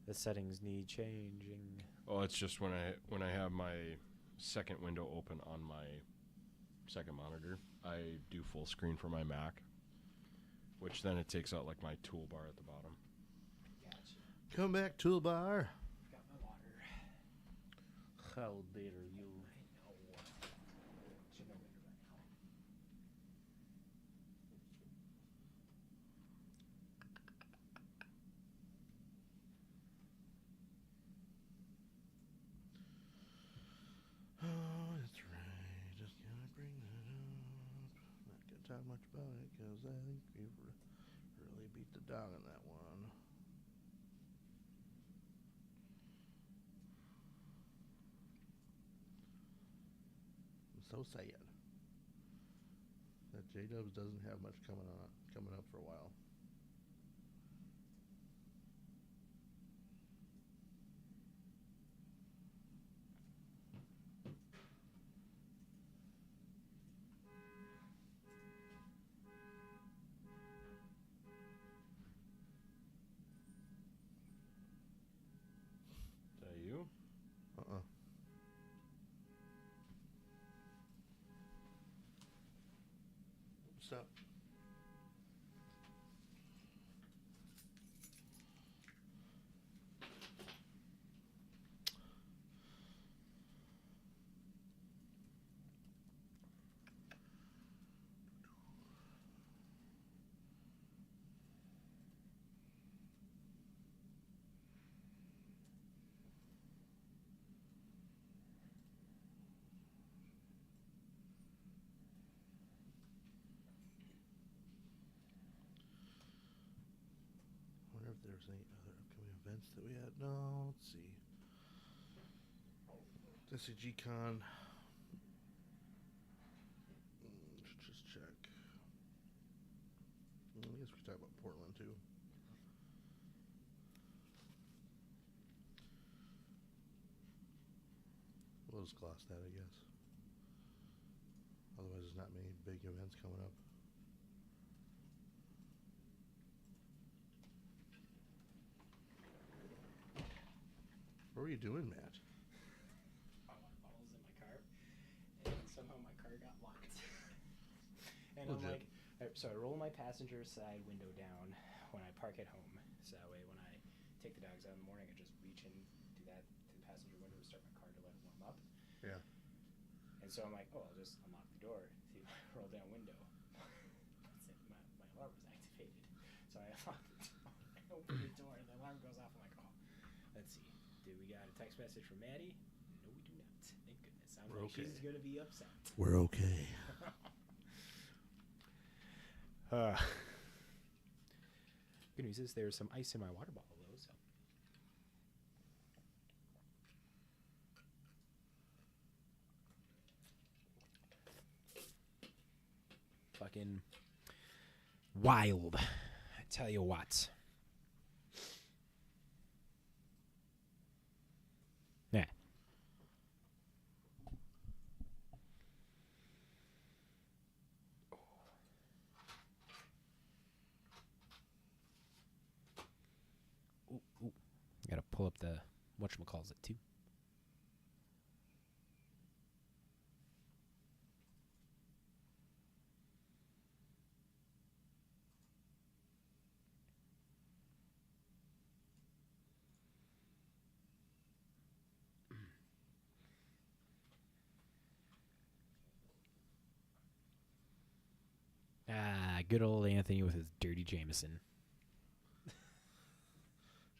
The settings need changing. Oh, it's just when I have my second window open on my second monitor, I do full screen for my Mac, which then it takes out like my toolbar at the bottom. Gotcha. Come back, toolbar. Got my water. How dare you? I know. Should know better by now. Oh, that's right. Just gonna bring that up. Not gonna talk much about it because I think we've really beat the dog on that one. I'm so sad that J Dubs doesn't have much coming up for a while. Is that you? Stop. Wonder if there's any other upcoming events that we had. No, let's see. SCG Con. Just check. I guess we could talk about Portland too. We'll just gloss that, I guess. Otherwise, there's not many big events coming up. What were you doing, Matt? Water bottles in my car, and somehow my car got locked. And Legit. I'm like, so I roll my passenger side window down when I park at home. So that way, when I take the dogs out in the morning, I just reach in, do that to the passenger window to start my car to let it warm up. Yeah. And so I'm like, oh, I'll just unlock the door through my roll down window. That's it. My alarm was activated. So I unlocked the door. I open the door, and the alarm goes off. I'm like, oh, let's see. Do we got a text message from Maddie? No, we do not. Thank goodness. Sounds We're like okay. she's going to be upset. We're okay. Good news is there's some ice in my water bottle, though. So. Fucking wild. I tell you what. Yeah. Ooh. Gotta pull up the whatchamacalls it too. Good old Anthony with his dirty Jameson.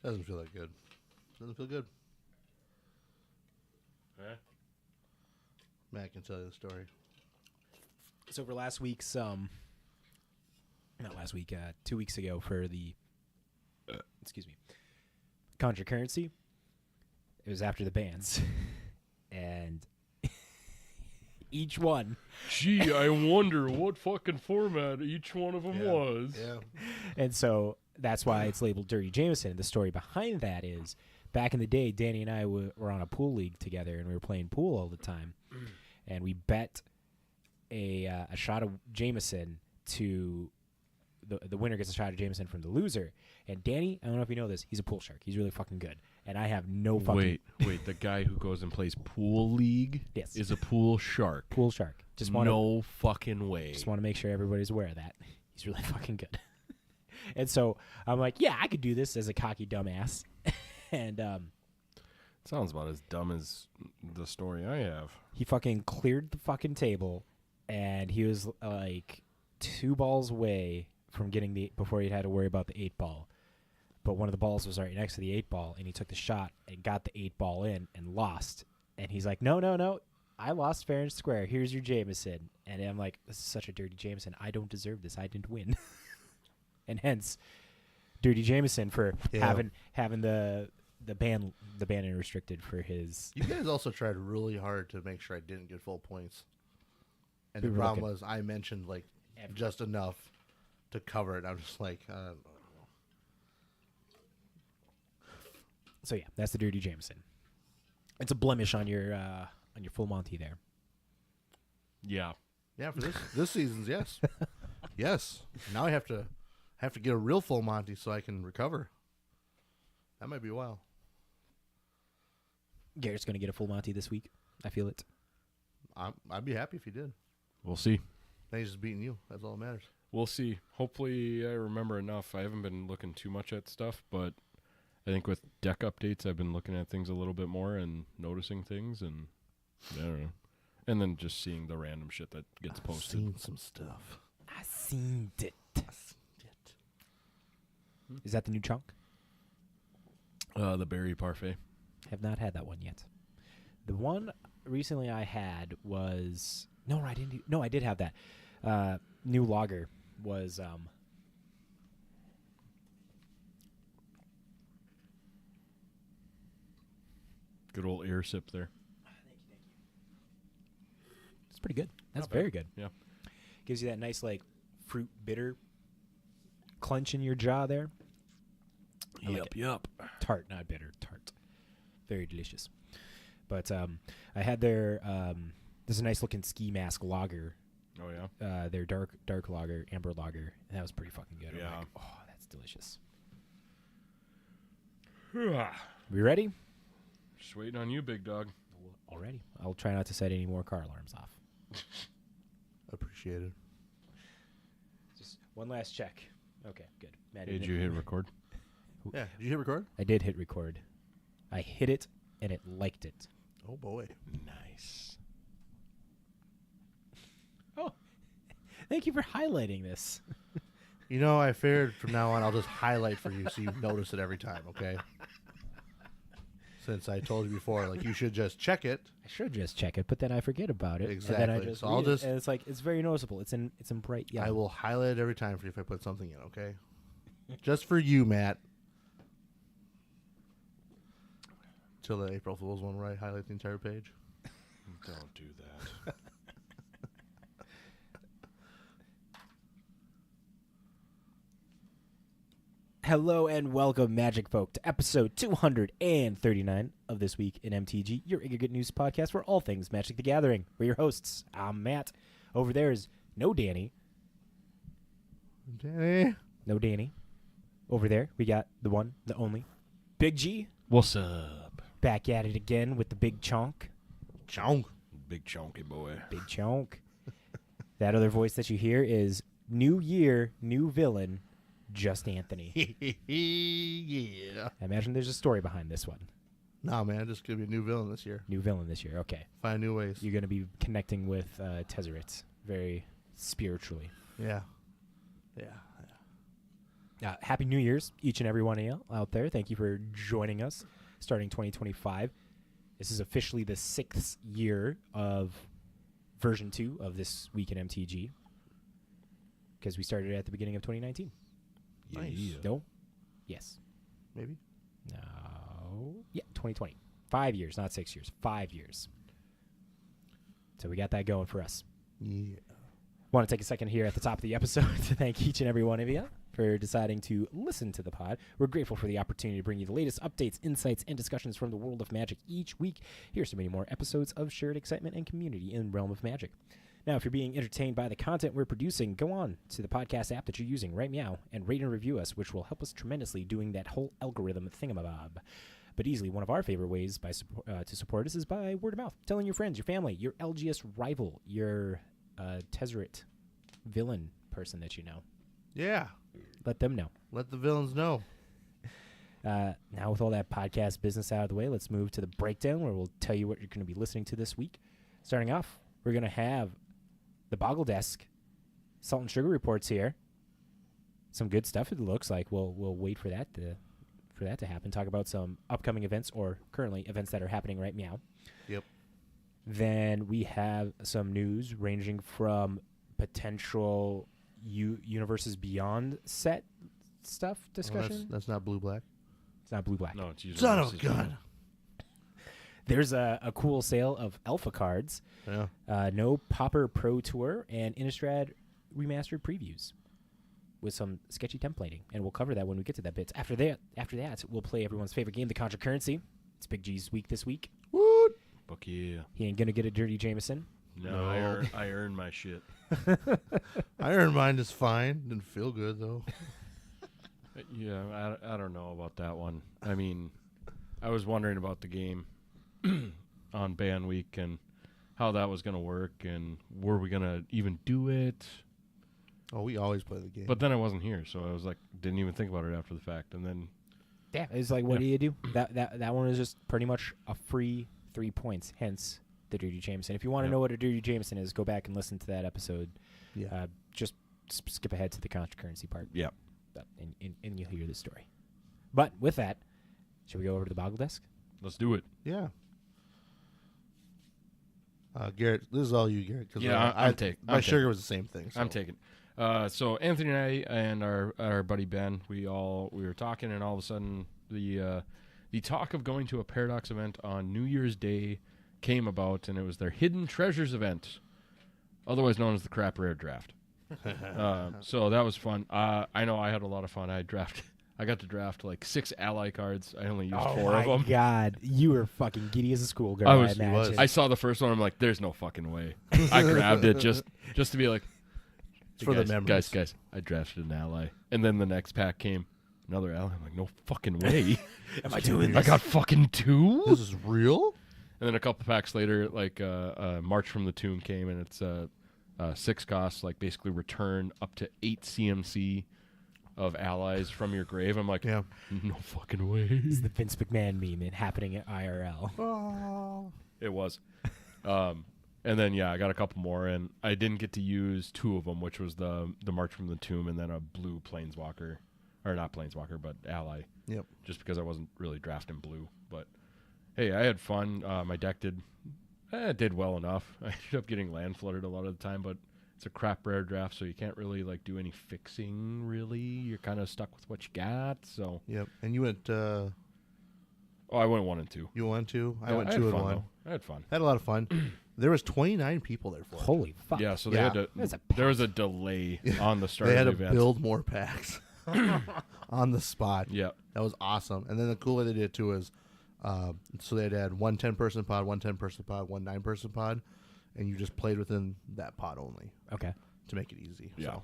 Doesn't feel that good. Doesn't feel good. Eh? Matt can tell you the story. So for last week's, not last week, 2 weeks ago for the, excuse me, Contra Currency, it was after the bands. And each one. Gee, I wonder what fucking format each one of them was. Yeah. And so that's why it's labeled Dirty Jameson. And the story behind that is back in the day, Danny and I were on a pool league together, and we were playing pool all the time. And we bet a shot of Jameson to the winner gets a shot of Jameson from the loser. And Danny, I don't know if you know this, he's a pool shark. He's really fucking good. And I have no fucking... Wait. The guy who goes and plays pool league Yes. is a pool shark. Pool shark. No fucking way. Just want to make sure everybody's aware of that. He's really fucking good. And so I'm like, yeah, I could do this as a cocky dumbass. And Sounds about as dumb as the story I have. he fucking cleared the fucking table, and he was like 2 balls away from getting before he had to worry about the 8 ball. But one of the balls was right next to the 8 ball, and he took the shot and got the 8 ball in and lost. And he's like, no, I lost fair and square. Here's your Jameson. And I'm like, this is such a dirty Jameson. I don't deserve this. I didn't win. And hence, dirty Jameson for having the ban restricted for his. You guys also tried really hard to make sure I didn't get full points. And We the were problem looking- was I mentioned like just enough to cover it. I'm just like, So yeah, that's the dirty Jameson. It's a blemish on your full Monty there. Yeah. yeah, for this season's yes, yes. Now I have to get a real full Monty so I can recover. That might be a while. Garrett's gonna get a full Monty this week. I feel it. I'd be happy if you did. We'll see. Then he's just beating you. That's all that matters. We'll see. Hopefully I remember enough. I haven't been looking too much at stuff, but I think with deck updates, I've been looking at things a little bit more and noticing things, and I don't know. And then just seeing the random shit that gets posted. Seen some stuff. I seen it. Is that the new chunk? The berry parfait. Have not had that one yet. The one recently I had was I didn't. No, I did have that. New lager was Good old air sip there. it's pretty good. That's Not bad. very good. Yeah. Gives you that nice like fruit bitter clench in your jaw there. I like it. Yup. Tart, not bitter. Tart. Very delicious. But I had their there's a nice looking ski mask lager. Oh, yeah? Their dark lager, amber lager, and that was pretty fucking good. I'm Yeah. like, oh, that's delicious. We ready? Just waiting on you, big dog. Already. I'll try not to set any more car alarms off. Appreciate it. Just one last check. Okay, good. Matt, Did you hit record? Yeah. Did you hit record? I did hit record. I hit it, and it liked it. Oh boy. Nice. Oh, thank you for highlighting this. You know, I figured from now on I'll just highlight for you so you notice it every time, okay? Since I told you before, like, you should just check it. I should just check it, but then I forget about it. And then I Exactly. just So I'll read it, just- and it's like it's very noticeable. It's in bright yellow. I will highlight it every time for you if I put something in, okay? Just for you, Matt. Till the April Fool's one where I highlight the entire page. Don't do that. Hello and welcome, Magic Folk, to episode 239 of This Week in MTG, your aggregate news podcast for all things Magic the Gathering. We're your hosts. I'm Matt. Over there is no Danny. Danny. No Danny. Over there, we got the one, the only, Big G. What's up? Back at it again with the big chunk. Chonk. Big chunky boy. Big chunk. That other voice that you hear is new year, new villain, Just Anthony. Yeah. I imagine there's a story behind this one. Nah, man, just gonna be a new villain this year. New villain this year. Okay. Find new ways. You're going to be connecting with Tezzeret very spiritually. Yeah. Yeah. Happy New Year's, each and every one of you out there. Thank you for joining us starting 2025. This is officially the 6th year of version 2 of This Week in MTG because we started at the beginning of 2019. Nice. Yeah. No? Yes. Maybe. No. Yeah, 2020. 5 years, not 6 years. 5 years. So we got that going for us. Yeah. Want to take a second here at the top of the episode to thank each and every one of you for deciding to listen to the pod. We're grateful for the opportunity to bring you the latest updates, insights, and discussions from the world of Magic each week. Here's so many more episodes of shared excitement and community in Realm of Magic. Now, if you're being entertained by the content we're producing, go on to the podcast app that you're using right now and rate and review us, which will help us tremendously doing that whole algorithm thingamabob. But easily, one of our favorite ways to support us is by word of mouth, telling your friends, your family, your LGS rival, your Tezzeret villain person that you know. Yeah. Let them know. Let the villains know. Now, with all that podcast business out of the way, let's move to the breakdown where we'll tell you what you're going to be listening to this week. Starting off, we're going to have the Boggle Desk Salt and Sugar reports here. Some good stuff, it looks like. We'll wait for that to happen. Talk about some upcoming events or currently events that are happening right now. Yep. Then we have some news ranging from potential Universes Beyond set stuff discussion. That's not blue-black. It's not blue-black. No, it's usually Son of a gun. There's a cool sale of Alpha cards. Yeah. No Popper Pro Tour and Innistrad remastered previews with some sketchy templating, and we'll cover that when we get to that bit. After that, we'll play everyone's favorite game, the Contra Currency. It's Big G's week this week. Woot! Fuck yeah. He ain't gonna get a dirty Jameson. No, I earned my shit. I earned mine just fine. Didn't feel good, though. Yeah, I don't know about that one. I mean, I was wondering about the game on ban week and how that was going to work and were we going to even do it. Oh, we always play the game. But then I wasn't here, so I was like, didn't even think about it after the fact. And then, yeah, it's like, what do you do? That one is just pretty much a free 3 points, hence the Dirty Jameson. If you want to know what a Dirty Jameson is, go back and listen to that episode. Yeah. Just skip ahead to the Contra Currency part. Yeah. And you'll hear the story. But with that, should we go over to the Boggle Desk? let's do it. Yeah. Garrett, this is all you, Garrett. Cause Yeah, I'm taking. My sugar was the same thing. So. I'm taking. So Anthony and I and our buddy Ben, we were talking, and all of a sudden the talk of going to a Paradox event on New Year's Day came about, and it was their Hidden Treasures event, otherwise known as the Crap Rare Draft. So that was fun. I know I had a lot of fun. I got to draft like 6 ally cards. I only used 4 of them. Oh my God, you were fucking giddy as a schoolgirl. I imagine. I saw the first one. I'm like, there's no fucking way. I grabbed it just to be like, it's for the memories. Guys, I drafted an ally, and then the next pack came, another ally. I'm like, no fucking way. Am I doing this? I got fucking 2. This is real. And then a couple packs later, like March from the Tomb came, and it's 6 costs, like basically return up to 8 CMC of allies from your grave. I'm like, Yeah. no fucking way. This is the Vince McMahon meme happening at IRL. Oh. It was. And then, I got a couple more, and I didn't get to use 2 of them, which was the March from the Tomb and then a blue Planeswalker. Or not Planeswalker, but ally. Yep. Just because I wasn't really drafting blue. But, hey, I had fun. My deck did well enough. I ended up getting land flooded a lot of the time, but it's a crap rare draft, so you can't really like do any fixing, really. You're kind of stuck with what you got, so. Yep. And you went... I went 1 and 2. You went 2? I Yeah, went had 2 and fun, 1. though. I had fun. Had a lot of fun. There was 29 people there for it. Holy fuck. Yeah, so they Yeah. had That's a to. There was a delay on the start They had of to the event. build more packs on the spot. Yeah. That was awesome. And then the cool way they did it too is, so they'd had 1 10-person pod, 1 10-person pod, 1 9-person pod, and you just played within that pod only Okay. to make it easy. Yeah. So.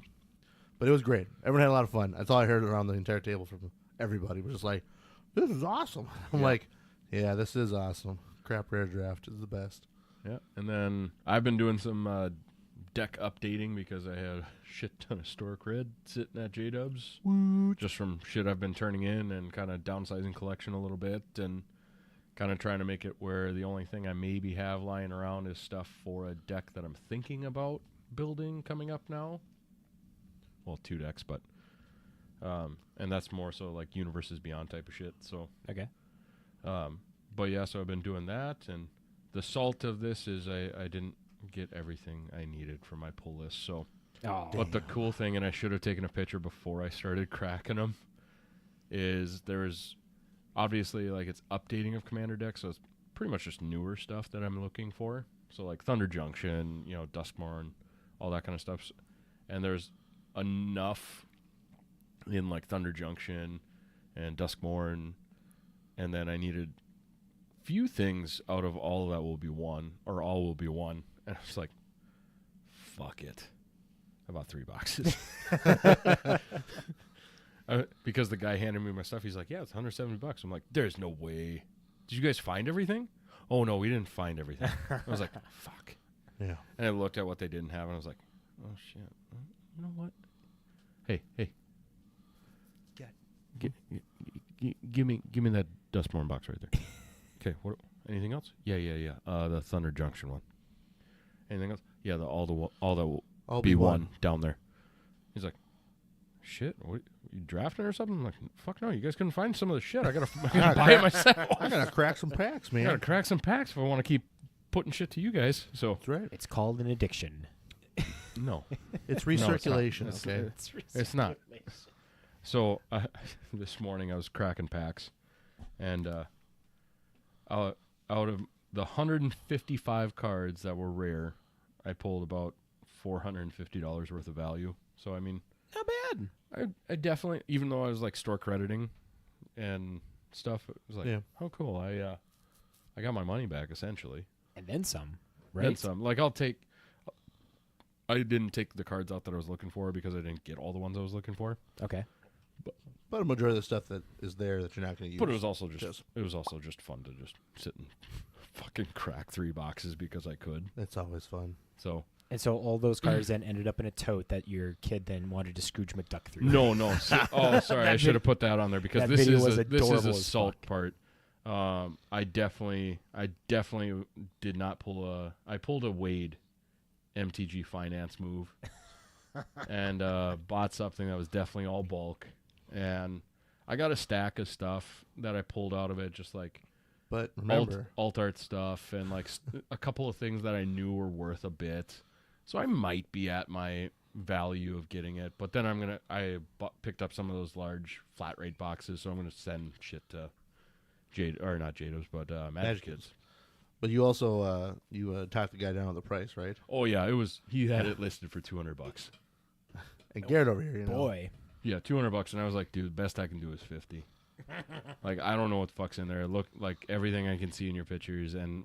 But it was great. Everyone had a lot of fun. That's all I heard around the entire table from everybody. Was just like, this is awesome. I'm like, yeah, this is awesome. Crap rare draft is the best. Yeah. And then I've been doing some deck updating because I had a shit ton of store cred sitting at J-Dubs. Just from shit I've been turning in and kind of downsizing collection a little bit and kind of trying to make it where the only thing I maybe have lying around is stuff for a deck that I'm thinking about building coming up now. Well, 2 decks, but and that's more so like Universes Beyond type of shit. So Okay. but yeah, so I've been doing that, and the salt of this is I didn't get everything I needed for my pull list. So, but the cool thing, and I should have taken a picture before I started cracking them, is there's obviously like it's updating of Commander decks, so it's pretty much just newer stuff that I'm looking for. So like Thunder Junction, Duskmourn, all that kind of stuff, and there's enough in like Thunder Junction and Duskmourn, and then I needed few things out of all of that will be one, or all will be one. And I was like, fuck it. I bought 3 boxes. Because the guy handed me my stuff. He's like, yeah, it's $170. I'm like, there's no way. Did you guys find everything? Oh, no, we didn't find everything. I was like, fuck. Yeah. And I looked at what they didn't have, and I was like, oh, shit. You know what? Hey. Give me that Dustborn box right there. Okay, what? Anything else? Yeah. The Thunder Junction one. Anything else? Yeah, all the B1 down there. He's like, shit, what, you drafting or something? I'm like, fuck no, you guys couldn't find some of the shit. I gotta buy it myself. I gotta crack some packs, man. I gotta crack some packs if I want to keep putting shit to you guys. So That's right. It's called an addiction. no, It's recirculation. It's okay. It's not. So this morning I was cracking packs, and out of the 155 cards that were rare, I pulled about $450 worth of value. So I mean, Not bad. I definitely, even though I was like store crediting and stuff, it was like, Yeah. oh cool, I got my money back essentially. And then some, right? And some. Like I didn't take the cards out that I was looking for because I didn't get all the ones I was looking for. Okay. But a majority of the stuff that is there that you're not going to use. But it was also just fun to just sit and fucking crack 3 boxes because I could. It's always fun. So And so all those cards then ended up in a tote that your kid then wanted to Scrooge McDuck through. no. Sorry, I should have put that on there because that this video is was this is adorable a as salt fuck. part. I definitely did not pull I pulled a Wade MTG finance move and bought something that was definitely all bulk, and I got a stack of stuff that I pulled out of it, just like But remember, alt art stuff and like a couple of things that I knew were worth a bit. So I might be at my value of getting it, but then picked up some of those large flat rate boxes, so I'm gonna send shit to not Jados, but Magic Kids. but you also talked the guy down on the price, right? Oh yeah, he had it listed for $200. And Garrett over here, Boy. Yeah, $200, and I was like, dude, the best I can do is 50. Like I don't know what the fuck's in there. It looked like everything I can see in your pictures, and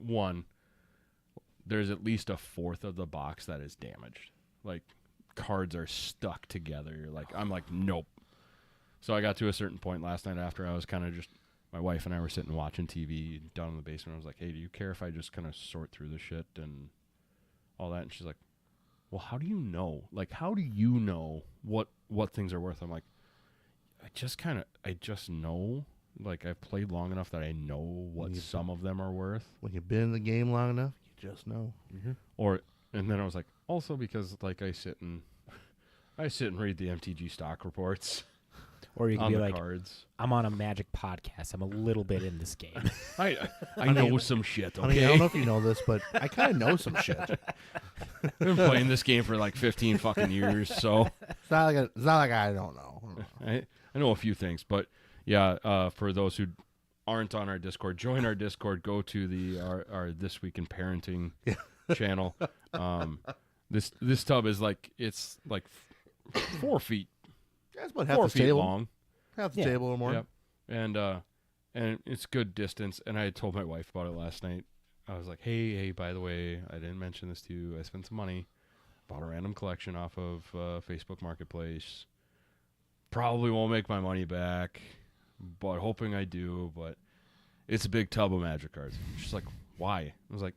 there's at least a fourth of the box that is damaged. Like cards are stuck together. Like I'm like, nope. So I got to a certain point last night after I was kind of just, my wife and I were sitting watching TV down in the basement. I was like, hey, do you care if I just kind of sort through the shit and all that? And she's like, well, how do you know? Like, how do you know what things are worth? I'm like, I just know. Like, I've played long enough that I know what some of them are worth. When you've been in the game long enough, you just know. Mm-hmm. And then I was like, also because like I sit and read the MTG stock reports. Or you can on be the like, cards. I'm on a Magic podcast. I'm a little bit in this game. I know some shit. Okay, I mean, I don't know if you know this, but I kind of know some shit. I've been playing this game for like 15 fucking years, so It's not like I don't know. I know a few things. But yeah, for those who aren't on our Discord, join our Discord. Go to our This Week in Parenting channel. This tub is like, it's like 4 feet. Yeah, it's about half 4 the feet table. long. Half the Yeah. table or more. Yep. And it's good distance. And I had told my wife about it last night. I was like, hey, by the way, I didn't mention this to you. I spent some money, bought a random collection off of Facebook Marketplace. Probably won't make my money back, but hoping I do. But it's a big tub of Magic cards. She's like, why? I was like,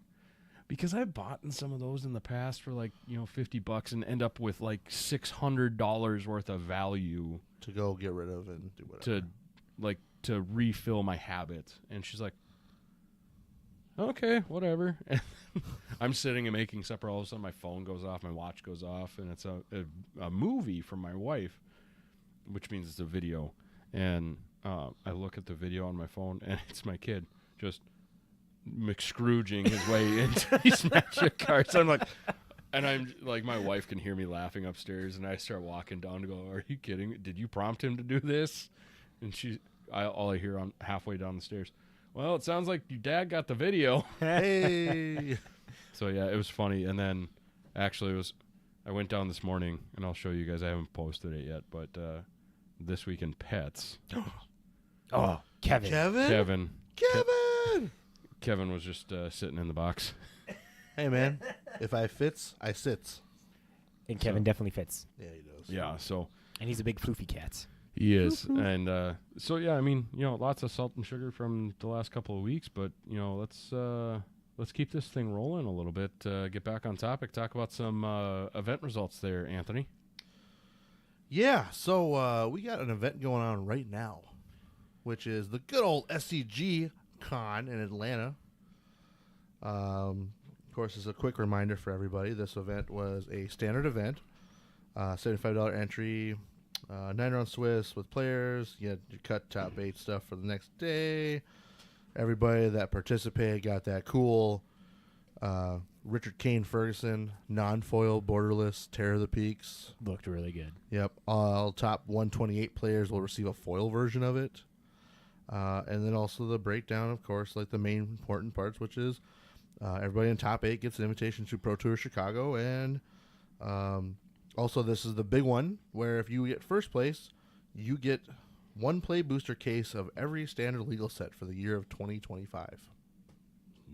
because I've bought some of those in the past for like, $50 and end up with like $600 worth of value To go get rid of and do whatever. to refill my habit. And she's like, okay, whatever. And I'm sitting and making supper. All of a sudden my phone goes off, my watch goes off, and it's a movie from my wife, which means it's a video. And I look at the video on my phone, and it's my kid just McScrooging his way into these Magic cards. I'm like, my wife can hear me laughing upstairs, and I start walking down to go, are you kidding me? Did you prompt him to do this? And all I hear on halfway down the stairs, well, it sounds like your dad got the video. Hey. So yeah, it was funny. And then actually I went down this morning, and I'll show you guys. I haven't posted it yet, but This Week in Pets. Oh, Kevin. Kevin. Kevin was just sitting in the box. Hey, man. If I fits, I sits. And Kevin definitely fits. Yeah, he does. Yeah, so And he's a big floofy cat. he is. And so, yeah, I mean, lots of salt and sugar from the last couple of weeks, but, let's keep this thing rolling a little bit. Get back on topic. Talk about some event results there, Anthony. Yeah, so we got an event going on right now, which is the good old SCG Con in Atlanta. Of course, as a quick reminder for everybody, this event was a standard event, $75 entry, 9-round Swiss with players. You had your cut top 8 stuff for the next day. Everybody that participated got that cool Richard Kane Ferguson non-foil borderless Terror of the Peaks. Looked really good. Yep. All top 128 players will receive a foil version of it. And then also the breakdown, of course, like the main important parts, which is everybody in top 8 gets an invitation to Pro Tour Chicago. And also this is the big one where if you get first place, you get one play booster case of every standard legal set for the year of 2025.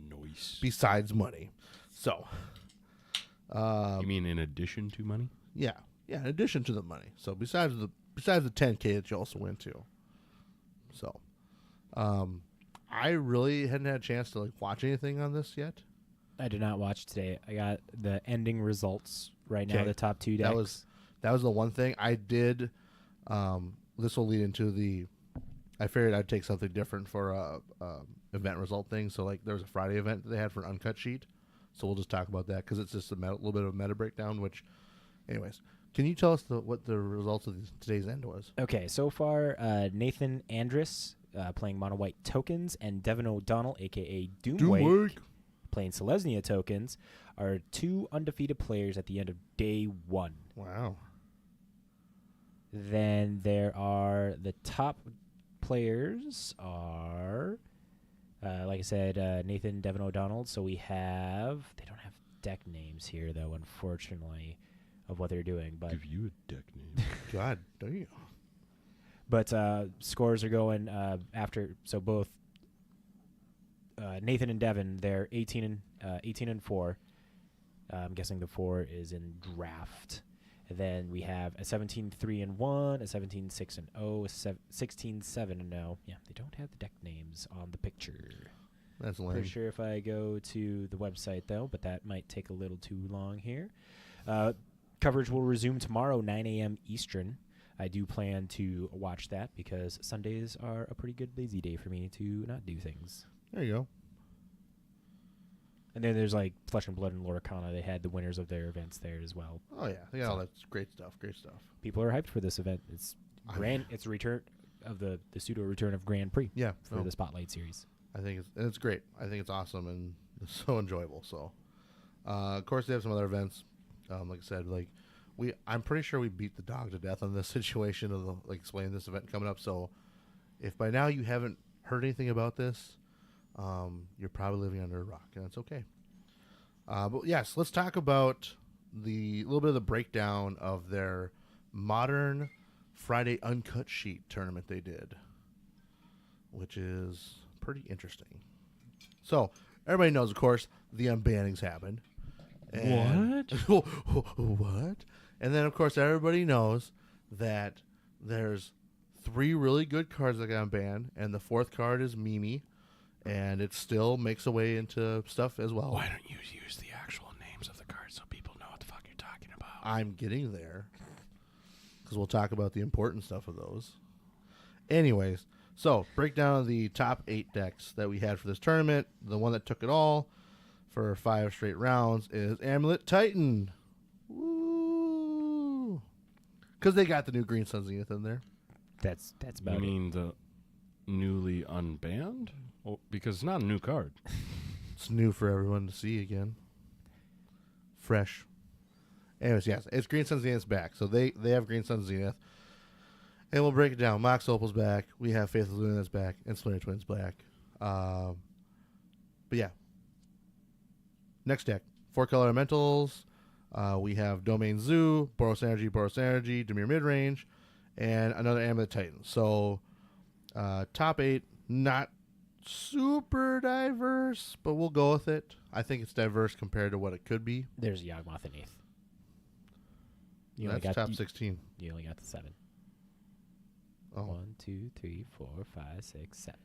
Nice. Besides money. So. You mean in addition to money? Yeah. Yeah, in addition to the money. So besides the 10K that you also win to. So. I really hadn't had a chance to watch anything on this yet. I did not watch today. I got the ending results right now, Okay. the top 2 decks. That was the one thing I did. This will lead into I figured I'd take something different for a event result thing. So there was a Friday event that they had for an uncut sheet. So we'll just talk about that because it's just a little bit of a meta breakdown. Which, anyways, can you tell us what the results of today's end was? Okay, so far, Nathan Andrus playing mono white tokens, and Devin O'Donnell, aka Doomwake, playing Selesnya tokens, are 2 undefeated players at the end of day 1. Wow. Then there are the top players are, like I said, Nathan, Devin O'Donnell. So they don't have deck names here though, unfortunately, of what they're doing. But Give you a deck name. God damn. But scores are going after. So both Nathan and Devin, they're 18 and 4. I'm guessing the 4 is in draft. And then we have a 17-3-1, a 17-6-0, a 16-7-0. Yeah, they don't have the deck names on the picture. That's lame. Pretty sure if I go to the website though, but that might take a little too long here. Coverage will resume tomorrow, 9 a.m. Eastern. I do plan to watch that because Sundays are a pretty good lazy day for me to not do things. There you go. And then there's Flesh and Blood and Loricana. They had the winners of their events there as well. Oh, yeah. They got all that great stuff. Great stuff. People are hyped for this event. It's it's a return of the pseudo return of Grand Prix. Yeah. For the Spotlight Series. I think it's great. I think it's awesome and it's so enjoyable. So, of course, they have some other events. Like I said, I'm pretty sure we beat the dog to death on this situation of explaining this event coming up. So, if by now you haven't heard anything about this, you're probably living under a rock, and that's okay. But yes, let's talk about the little bit of the breakdown of their Modern Friday Uncut Sheet tournament they did, which is pretty interesting. So everybody knows, of course, the unbannings happened. What? What? And then, of course, everybody knows that there's 3 really good cards that got banned, and the 4th card is Mimi. And it still makes a way into stuff as well. Why don't you use the actual names of the cards so people know what the fuck you're talking about? I'm getting there. Because we'll talk about the important stuff of those. Anyways, so breakdown of the top 8 decks that we had for this tournament. The one that took it all for 5 straight rounds is Amulet Titan. Woo! Because they got the new Green Sun Zenith in there. That's about You it. mean the newly unbanned? Oh, because it's not a new card. It's new for everyone to see again. Fresh. Anyways, yes, it's Green Sun Zenith's back. So they have Green Sun Zenith. And we'll break it down. Mox Opal's back. We have Faith of Luna that's back. And Splinter Twin's back. But yeah. Next deck. 4-color elementals. We have Domain Zoo, Boros Energy, Dimir Midrange, and another Amulet Titan. So top 8, not super diverse, but we'll go with it. I think it's diverse compared to what it could be. There's Yawgmoth in 8th. You only That's got top 16. You only got the 7. Oh, 1, 2, 3, 4, 5, 6, 7.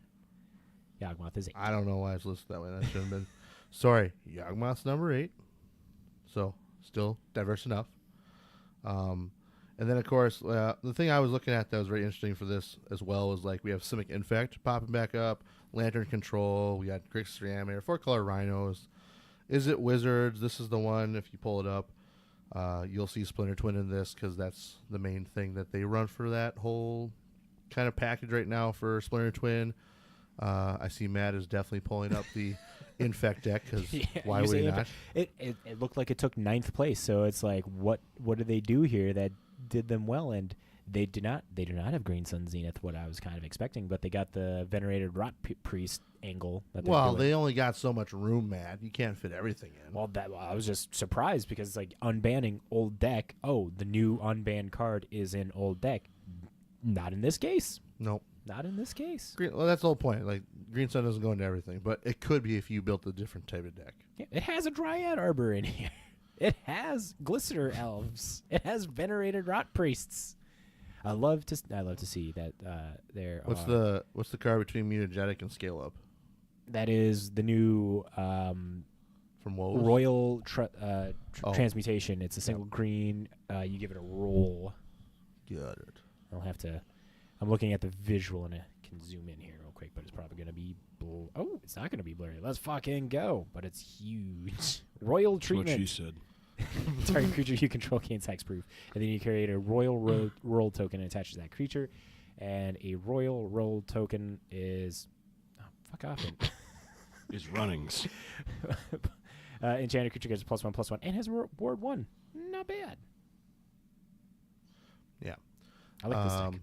Yawgmoth is 8. I don't know why it's listed that way. That shouldn't have been. Sorry, Yawgmoth's number 8. So still diverse enough. And then of course the thing I was looking at that was very interesting for this as well was like we have Simic Infect popping back up, Lantern Control, we got Grixis Reanimator, 4-color Rhinos. Is it Wizards? This is the one. If you pull it up, you'll see Splinter Twin in this because that's the main thing that they run for that whole kind of package right now for Splinter Twin. I see Matt is definitely pulling up the Infect deck because why would he not? It looked like it took 9th place, so it's like what did they do here that did them well? And they do not have Green Sun Zenith, what I was kind of expecting, but they got the Venerated Rot Priest angle. That Well, they only got so much room, Matt. You can't fit everything in. Well, I was just surprised because it's like unbanning old deck. Oh, the new unbanned card is in old deck. Not in this case. Nope. Not in this case. Well, that's the whole point. Like Green Sun doesn't go into everything, but it could be if you built a different type of deck. Yeah, it has a Dryad Arbor in here. It has Glistener Elves. It has Venerated Rot Priests. I love to see that there. What's the card between Mutagenetic and Scale Up? That is the new From Woes? Royal Transmutation. It's a single green. You give it a roll. Got it. I'll have to. I'm looking at the visual and I can zoom in here real quick, but it's probably gonna be. Oh, it's not gonna be blurry. Let's fucking go! But it's huge. Royal That's treatment. what she said. Target creature you control gains hexproof, and then you create a royal roll token and attaches that creature, and a royal roll token is fuck off it. Is runnings. Enchanted creature gets +1/+1 and has ward 1. Not bad. Yeah. I like this deck.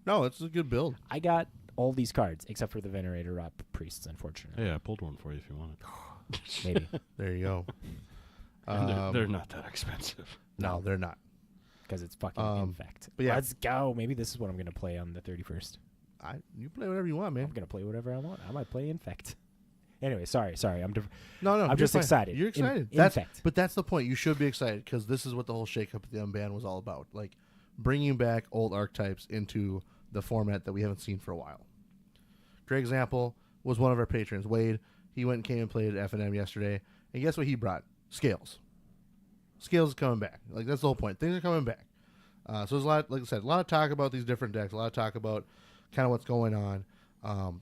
No, it's a good build. I got all these cards except for the Venerator Rot Priests, unfortunately. Yeah, I pulled one for you if you wanted. Maybe. There you go. And they're not that expensive. No, they're not. Because it's fucking Infect. but yeah. Let's go. Maybe this is what I'm going to play on the 31st. You play whatever you want, I'm man. going to play whatever I want. I might play Infect. Anyway, sorry. No, I'm just fine. excited. You're excited. Infect. But that's the point. You should be excited because this is what the whole shakeup of the Unban was all about. Like bringing back old archetypes into the format that we haven't seen for a while. Great example was one of our patrons, Wade. He went and came and played at FNM yesterday, and guess what he brought? Scales. Scales is coming back. Like that's the whole point. Things are coming back. So there's a lot, like I said, a lot of talk about these different decks. A lot of talk about kind of what's going on.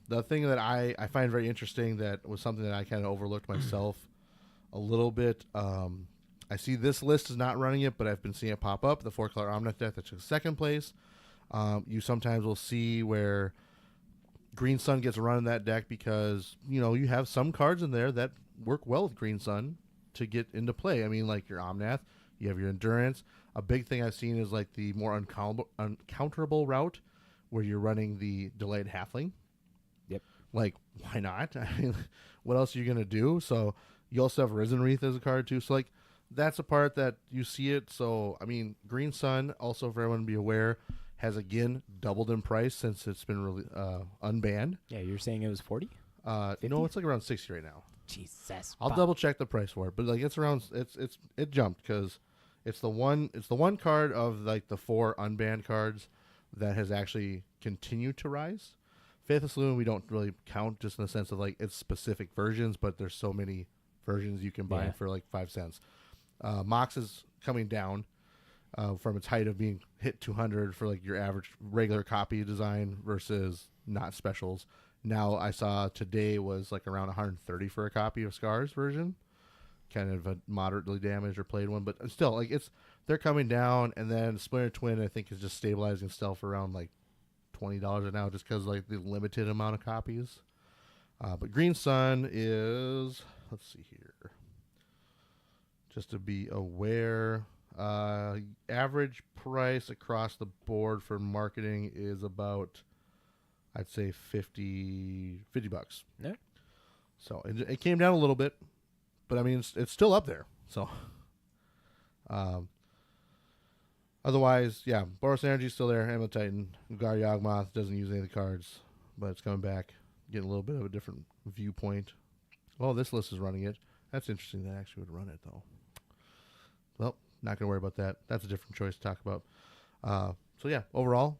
The thing that I find very interesting that was something that I kind of overlooked myself a little bit. I see this list is not running it, but I've been seeing it pop up. The 4-color Omnath deck that took second place. You sometimes will see where Green Sun gets run in that deck because, you have some cards in there that work well with Green Sun to get into play. I mean, like your Omnath, you have your Endurance. A big thing I've seen is like the more uncounterable route where you're running the delayed Halfling. Yep. Like, why not? I mean, what else are you going to do? So you also have Risen Wreath as a card too. So like, that's a part that you see it. So, I mean, Green Sun, also for everyone to be aware, has again doubled in price since it's been unbanned. Yeah, you're saying it was 40? No, it's like around 60 right now. Jesus. I'll double check the price for it, but like it's around it jumped because it's the one card of like the 4 unbanned cards that has actually continued to rise. Faithless Loon we don't really count just in the sense of like it's specific versions, but there's so many versions you can buy for like 5 cents. Mox is coming down from its height of being hit 200 for like your average regular copy design versus not specials. Now I saw today was like around 130 for a copy of Scars version, kind of a moderately damaged or played one, but still like they're coming down. And then Splinter Twin I think is just stabilizing itself around like $20 now just because like the limited amount of copies. But Green Sun is, let's see here, just to be aware, average price across the board for marketing is about, I'd say $50. Yeah. So it came down a little bit, but I mean it's still up there. So, otherwise, yeah, Boros Energy's still there. Amulet Titan, Ugar Yawgmoth doesn't use any of the cards, but it's coming back, getting a little bit of a different viewpoint. Oh, this list is running it. That's interesting. That actually would run it though. Well, not going to worry about that. That's a different choice to talk about. So yeah, overall,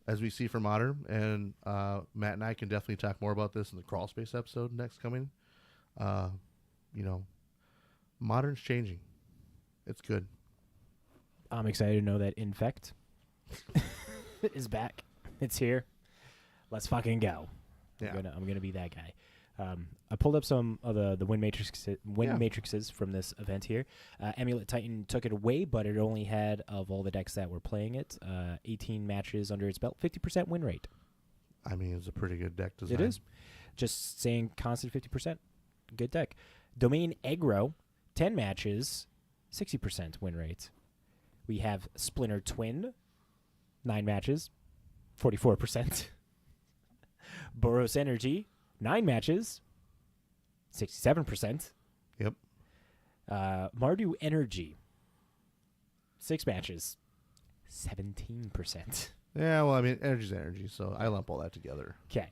as we see for Modern, and Matt and I can definitely talk more about this in the Crawl Space episode next coming. Modern's changing. It's good. I'm excited to know that Infect is back. It's here. Let's fucking go. Yeah. I'm gonna be that guy. I pulled up some of the win matrices from this event here. Amulet Titan took it away, but it only had, of all the decks that were playing it, 18 matches under its belt, 50% win rate. I mean, it's a pretty good deck design. It is. Just saying constant 50%. Good deck. Domain Aggro, 10 matches, 60% win rate. We have Splinter Twin, 9 matches, 44%. Boros Energy, 9 matches, 67%. Yep. Mardu Energy, 6 matches, 17%. Yeah, well, I mean, energy's energy, so I lump all that together. Okay.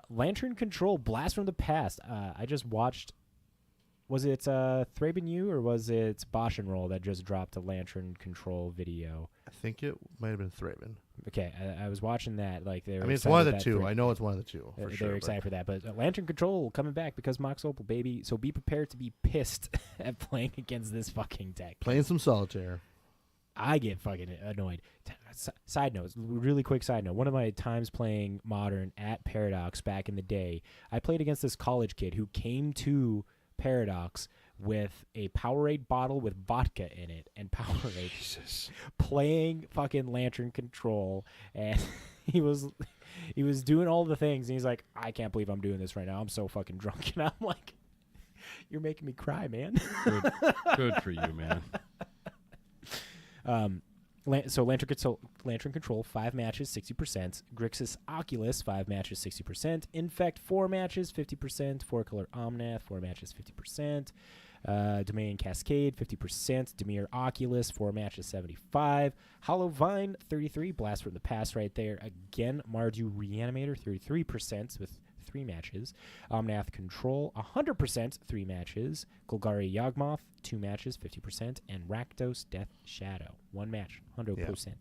Lantern Control, Blast from the Past. I just watched, was it Thraben U or was it Bosch and Roll that just dropped a Lantern Control video? I think it might have been Thraben. Okay, I was watching that. Like, they were it's one of the two. I know it's one of the two. For sure, they're excited for that. But Lantern Control coming back because Mox Opal, baby. So be prepared to be pissed at playing against this fucking deck. Playing some solitaire. I get fucking annoyed. Side note, really quick side note. One of my times playing Modern at Paradox back in the day, I played against this college kid who came to Paradox with a Powerade bottle with vodka in it and Powerade. Jesus. Playing fucking Lantern Control, and he was doing all the things, and he's like, I can't believe I'm doing this right now. I'm so fucking drunk. And I'm like, you're making me cry, man. Good for you, man. So Lantern Control, 5 matches, 60%. Grixis Oculus, 5 matches, 60%. Infect, 4 matches, 50%. 4-color Omnath, 4 matches, 50%. Domain Cascade, 50%. Demir Oculus, 4 matches, 75. Hollow Vine, 33. Blast from the Past right there. Again, Mardu Reanimator, 33% with 3 matches. Omnath Control, 100%, 3 matches. Golgari Yawgmoth, 2 matches, 50%. And Rakdos Death Shadow, 1 match, 100%. Yeah.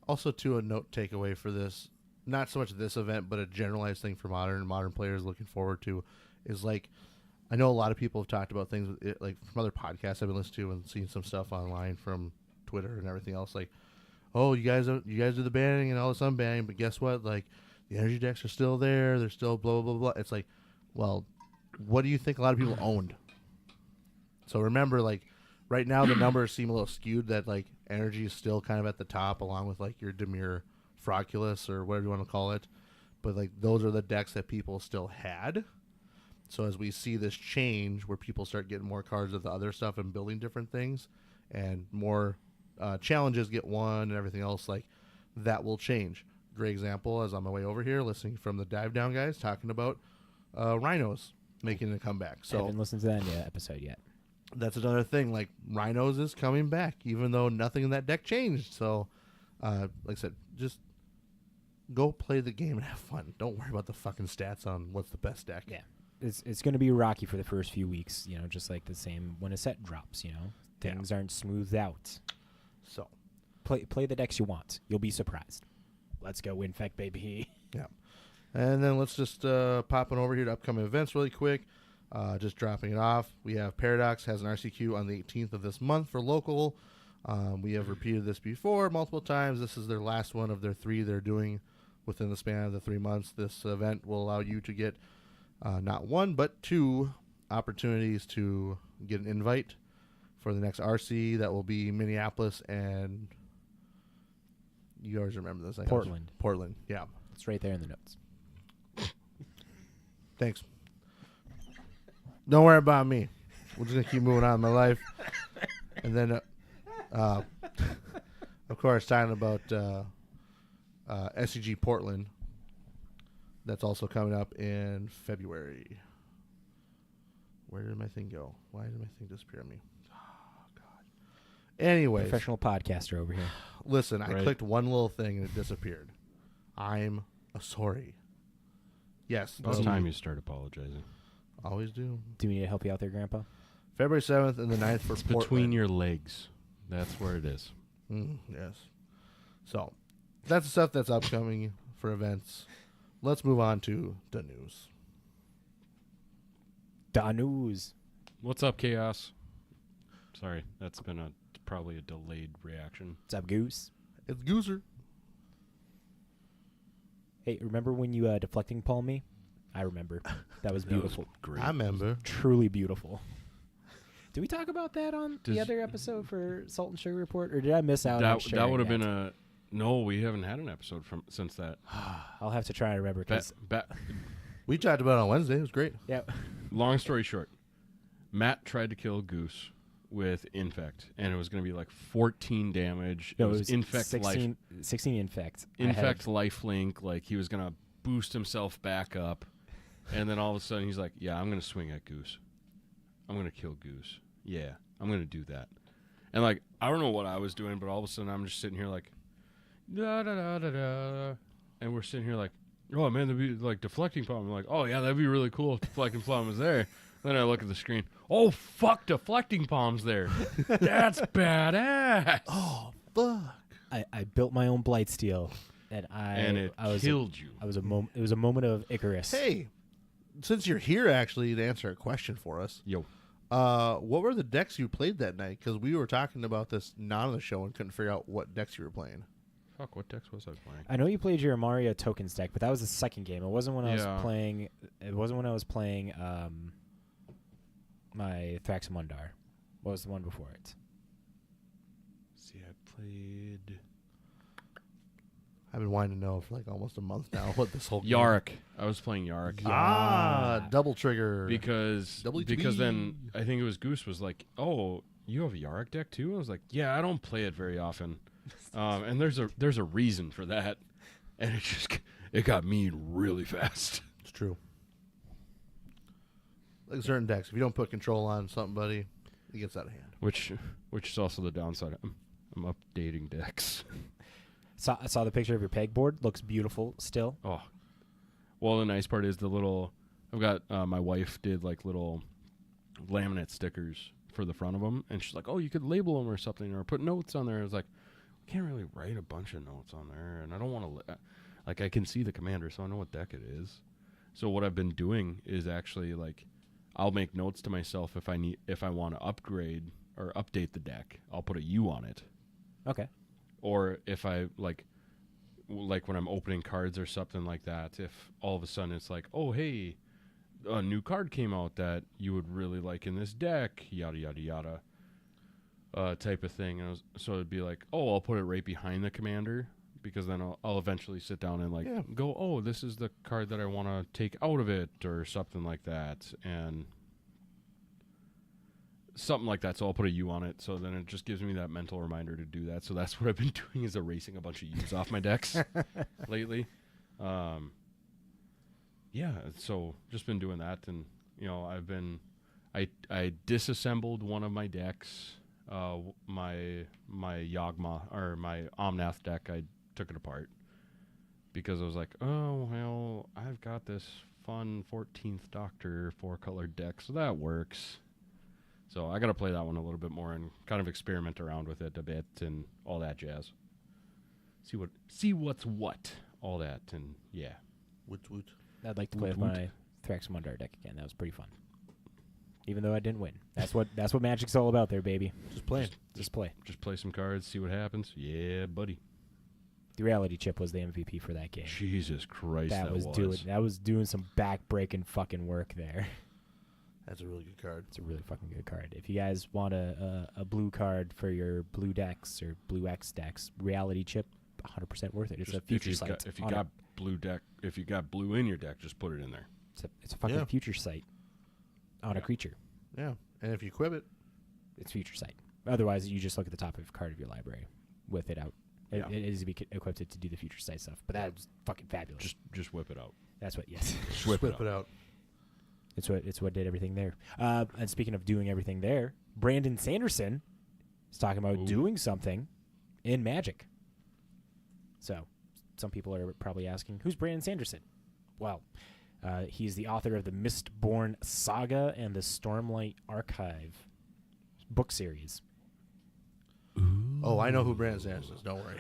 Also, a note takeaway for this, not so much this event, but a generalized thing for modern players looking forward to is, like, I know a lot of people have talked about things like from other podcasts I've been listening to and seen some stuff online from Twitter and everything else. Like, oh, you guys do the banning and all this unbanning, but guess what? Like, the energy decks are still there. They're still blah, blah, blah, blah. It's like, well, what do you think a lot of people owned? So remember, like, right now the numbers seem a little skewed that, like, energy is still kind of at the top along with, like, your Demir Frocculus or whatever you want to call it. But, like, those are the decks that people still had. So as we see this change where people start getting more cards of the other stuff and building different things and more challenges get won and everything else, like, that will change. Great example, as on my way over here, listening from the Dive Down guys talking about Rhinos making a comeback. So I haven't listened to that episode yet. That's another thing. Like, Rhinos is coming back, even though nothing in that deck changed. So, like I said, just go play the game and have fun. Don't worry about the fucking stats on what's the best deck. Yeah. It's going to be rocky for the first few weeks, you know, just like the same when a set drops, you know. Things aren't smoothed out. So, play the decks you want. You'll be surprised. Let's go Infect, baby. Yeah. And then let's just pop on over here to upcoming events really quick. Just dropping it off. We have Paradox has an RCQ on the 18th of this month for local. We have repeated this before multiple times. This is their last one of their 3 they're doing within the span of the 3 months. This event will allow you to get not 1 but 2 opportunities to get an invite for the next RC. That will be Minneapolis and you always remember this. Portland, yeah. It's right there in the notes. Thanks. Don't worry about me. We're just going to keep moving on in my life. And then, of course, talking about SCG Portland. That's also coming up in February. Where did my thing go? Why did my thing disappear on me? Oh, God. Anyways. Professional podcaster over here. Listen, I clicked one little thing and it disappeared. I'm sorry. Yes. It's time you start apologizing. Always do. Do we need to help you out there, Grandpa? February 7th and the 9th for Portland. Between your legs. That's where it is. Yes. So, that's the stuff that's upcoming for events. Let's move on to the news. Da news. What's up, Chaos? Sorry, that's been probably a delayed reaction. What's up, Goose? It's Gooser. Hey, remember when you deflecting palm me? I remember. That was beautiful. Great. I remember. Truly beautiful. Did we talk about that on the other episode for Salt and Sugar Report, or did I miss out on sharing that would have been a... No, we haven't had an episode since that. I'll have to try and remember. Cause We talked about it on Wednesday. It was great. yeah. Long story short, Matt tried to kill Goose with Infect, and it was going to be like 14 damage. No, it was Infect 16 Infect. Infect lifelink. Like, he was going to boost himself back up, and then all of a sudden he's like, yeah, I'm going to swing at Goose. I'm going to kill Goose. Yeah, I'm going to do that. And, like, I don't know what I was doing, but all of a sudden I'm just sitting here like, da-da-da-da-da. And we're sitting here like, oh, man, there'd be, like, deflecting palm. I'm like, oh, yeah, that'd be really cool if deflecting palm was there. Then I look at the screen. Oh, fuck, deflecting palm's there. That's badass. Oh, fuck. I built my own Blightsteel, and it killed you. It was a moment of Icarus. Hey, since you're here, actually, to answer a question for us. Yo. What were the decks you played that night? Because we were talking about this not on the show and couldn't figure out what decks you were playing. Fuck, what decks was I playing? I know you played your Mario tokens deck, but that was the second game. It wasn't when I was playing. It wasn't when I was playing my Thraxamundar. What was the one before it? See, I played I've been wanting to know for like almost a month now what this whole Yarrick. I was playing Yarrick. Double trigger. Because then I think it was Goose was like, oh, you have a Yarrick deck too? I was like, yeah, I don't play it very often. And there's a reason for that. And it got mean really fast. It's true. Like certain decks, if you don't put control on something, buddy, it gets out of hand. Which is also the downside. I'm updating decks. I saw the picture of your pegboard. Looks beautiful still. Oh, well, the nice part is I've got my wife did like little laminate stickers for the front of them, and she's like, oh, you could label them or something, or put notes on there. I was like, I can't really write a bunch of notes on there, and I don't want to. Like, I can see the commander, so I know what deck it is. So what I've been doing is actually like, I'll make notes to myself if I want to upgrade or update the deck. I'll put a U on it. Okay. Or if I like when I'm opening cards or something like that, if all of a sudden it's like, oh, hey, a new card came out that you would really like in this deck, yada, yada, yada, type of thing. So it'd be like, oh, I'll put it right behind the commander, because then I'll eventually sit down and go, oh, this is the card that I want to take out of it or something like that. And something like that, so I'll put a U on it, so then it just gives me that mental reminder to do that. So that's what I've been doing, is erasing a bunch of U's off my decks lately. Yeah, so just been doing that, and I disassembled one of my decks, my Yagma or my Omnath deck. I took it apart because I was like, oh well, I've got this fun 14th Doctor 4-colored deck, so that works. So I got to play that one a little bit more and kind of experiment around with it a bit and all that jazz. See what's what, all that, and yeah. Woot woot. I'd like to play with my Thraxamundar deck again. That was pretty fun. Even though I didn't win. That's what Magic's all about there, baby. Just play. Just play. Just play some cards, see what happens. Yeah, buddy. The reality chip was the MVP for that game. Jesus Christ, that was doing some back-breaking fucking work there. That's a really good card. It's a really fucking good card. If you guys want a blue card for your blue decks or blue X decks, reality chip, 100% worth it. It's a future sight. If you got blue in your deck, just put it in there. It's a fucking future sight on a creature. Yeah, and if you equip it, it's future sight. Otherwise, you just look at the top of a card of your library with it out. It is to be equipped to do the future sight stuff. But that's fucking fabulous. Just whip it out. That's what. Yes. Just whip it out. It's what did everything there. And speaking of doing everything there, Brandon Sanderson is talking about doing something in Magic. So some people are probably asking, who's Brandon Sanderson? Well, he's the author of the Mistborn Saga and the Stormlight Archive book series. Oh, I know who Brandon Sanderson is. Don't worry.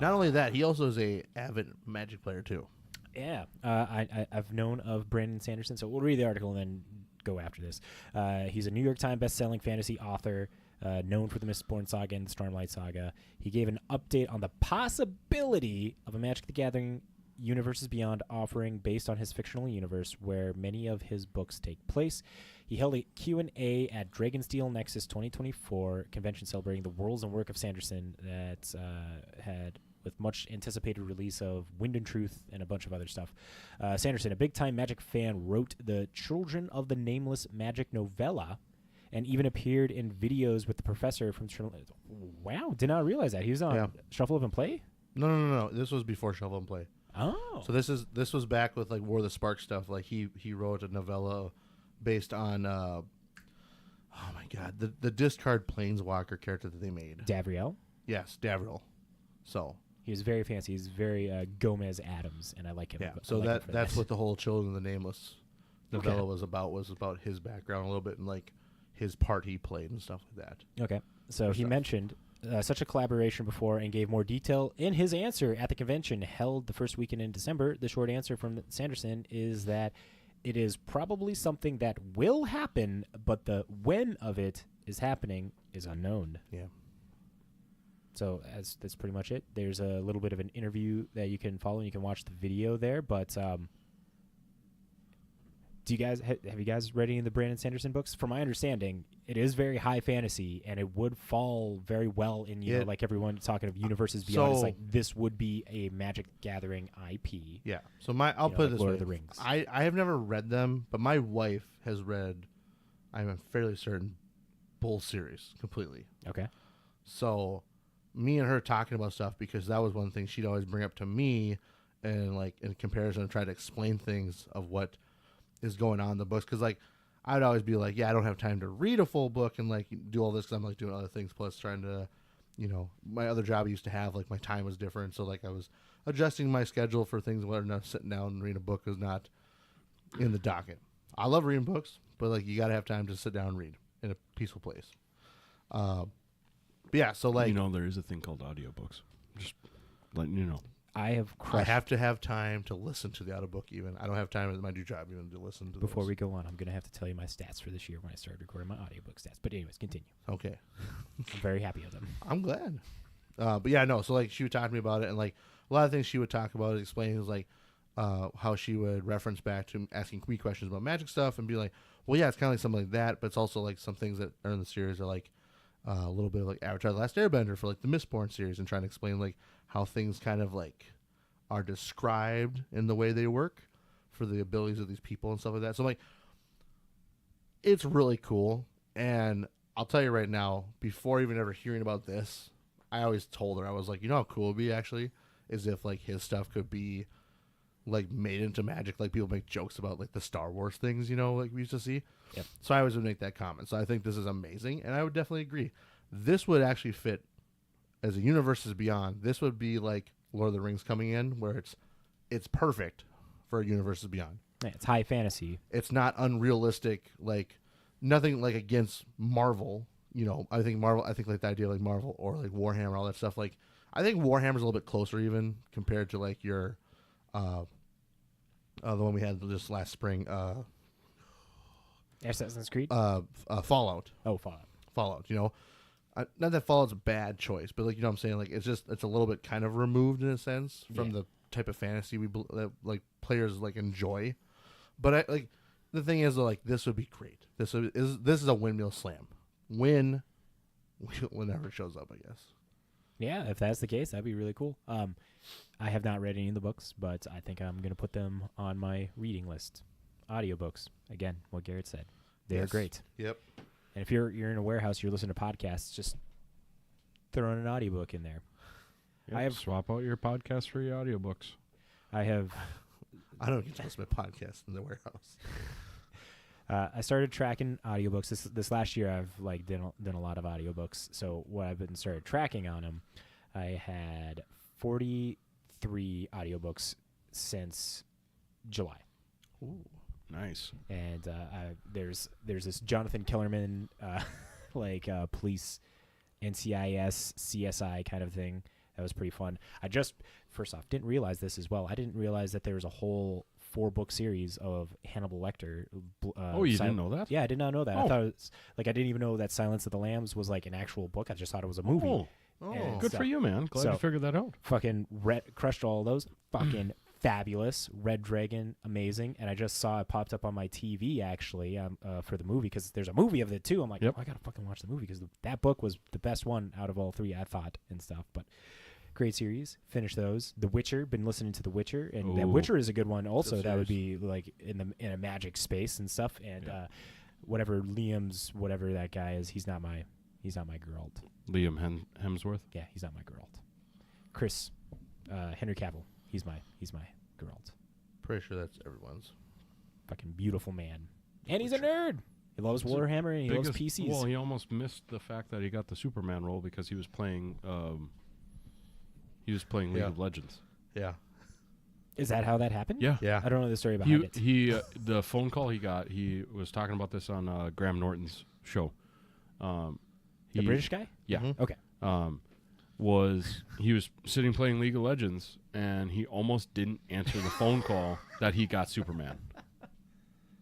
Not only that, he also is a avid Magic player too. Yeah, I've known of Brandon Sanderson, so we'll read the article and then go after this. He's a New York Times best-selling fantasy author, known for the Mistborn Saga and the Stormlight Saga. He gave an update on the possibility of a Magic the Gathering Universes Beyond offering based on his fictional universe, where many of his books take place. He held a Q&A at Dragonsteel Nexus 2024 convention celebrating the worlds and work of Sanderson that had with much anticipated release of Wind and Truth and a bunch of other stuff. Sanderson, a big-time Magic fan, wrote the Children of the Nameless Magic novella and even appeared in videos with the professor from Wow, did not realize that. He was on Shuffle Up and Play? No. This was before Shovel and Play. Oh. So this was back with like War of the Spark stuff. Like he wrote a novella based on oh my god, the discard Planeswalker character that they made. Davriel? Yes, Davriel. So he was very fancy. He's very Gomez Adams, and I like him. Yeah. So that's what the whole Children of the Nameless novella was about. Was about his background a little bit and like his part he played and stuff like that. Okay. So he mentioned such a collaboration before and gave more detail in his answer at the convention held the first weekend in December. The short answer from Sanderson is that it is probably something that will happen, but the when of it is happening is unknown. Yeah. So that's pretty much it. There's a little bit of an interview that you can follow, and you can watch the video there. But do you guys have you guys read any of the Brandon Sanderson books? From my understanding, it is very high fantasy, and it would fall very well in know like everyone talking of Universes Beyond. It's like this would be a Magic Gathering IP. Yeah. So I'll put it this Lord way: of the Rings. I have never read them, but my wife has read. I'm fairly certain Bull series completely. Okay. So me and her talking about stuff, because that was one thing she'd always bring up to me, and like in comparison, try to explain things of what is going on in the books, because like I'd always be like, yeah, I don't have time to read a full book and like do all this because I'm like doing other things, plus trying to, my other job I used to have, like my time was different, so like I was adjusting my schedule for things where not sitting down and reading a book is not in the docket. I love reading books, but like you got to have time to sit down and read in a peaceful place. But yeah, so like there is a thing called audiobooks. Just letting you know. I have to have time to listen to the audiobook. Even I don't have time at my new job even to listen to. Before those. we go on, I'm gonna have to tell you my stats for this year when I started recording my audiobook stats. But anyways, continue. Okay. I'm very happy with them. I'm glad. But yeah, no. So like she would talk to me about it, and like a lot of things she would talk about, explaining like how she would reference back to asking me questions about Magic stuff and be like, well, yeah, it's kind of like something like that, but it's also like some things that are in the series are like a little bit of like Avatar: The Last Airbender for like the Mistborn series, and trying to explain like how things kind of like are described in the way they work for the abilities of these people and stuff like that. So like, it's really cool. And I'll tell you right now, before even ever hearing about this, I always told her, I was like, how cool it would be actually is if like his stuff could be like made into Magic. Like people make jokes about like the Star Wars things, like we used to see. Yep. So I always would make that comment. So I think this is amazing. And I would definitely agree. This would actually fit as a Universes Beyond. This would be like Lord of the Rings coming in, where it's perfect for a Universes Beyond. Yeah, it's high fantasy. It's not unrealistic, like nothing like against Marvel. I think like the idea of like Marvel or like Warhammer, all that stuff. Like I think Warhammer's a little bit closer even compared to like your the one we had this last spring. Assassin's Creed. Fallout. Oh, Fallout. Fallout. Not that Fallout's a bad choice, but like what I'm saying, like it's a little bit kind of removed in a sense from the type of fantasy that like players like enjoy. But the thing is, like this would be great. This is a windmill slam. Whenever it shows up, I guess. Yeah, if that's the case, that'd be really cool. I have not read any of the books, but I think I'm gonna put them on my reading list. Audiobooks, again, what Garrett said, they're great. Yep. And if you're in a warehouse, you're listening to podcasts, just throw an audiobook in there. Yep, swap out your podcast for your audiobooks. I don't get to listen to podcasts in the warehouse. I started tracking audiobooks this last year. I've like done a lot of audiobooks. So what I've been started tracking on them, I had 43 audiobooks since July. Ooh, nice. And there's this Jonathan Kellerman police NCIS, CSI kind of thing. That was pretty fun. First off, didn't realize this as well. I didn't realize that there was a whole 4-book series of Hannibal Lecter. Oh, you didn't know that? Yeah, I did not know that. Oh. I thought it was, like, I didn't even know that Silence of the Lambs was like an actual book. I just thought it was a movie. Oh, And good so- for you, man. Glad so- you figured that out. Fucking crushed all of those. Fucking fabulous. Red Dragon, amazing. And I just saw it popped up on my TV actually for the movie because there's a movie of it too. I'm like, Yep. oh, I gotta fucking watch the movie because that book was the best one out of all 3, I thought, and stuff. But great series. Finish those. The Witcher. Been listening to The Witcher, and The Ooh. Witcher is a good one. Also, Good that would be like in a magic space and stuff. And Yeah. whatever that guy is, he's not my girl. Liam Hemsworth. Yeah, he's not my girl. Chris, Henry Cavill. He's my girl. Pretty sure that's everyone's. Fucking beautiful man. And he's a nerd. He loves He's a Warhammer and he loves PCs. Well, he almost missed the fact that he got the Superman role because he was playing. League Yeah. of Legends. Yeah. Is that how that happened? Yeah. Yeah. I don't know the story behind it. The phone call he got. He was talking about this on Graham Norton's show. The British guy? Yeah. Mhm. Okay. He was sitting playing League of Legends and he almost didn't answer the phone call that he got Superman.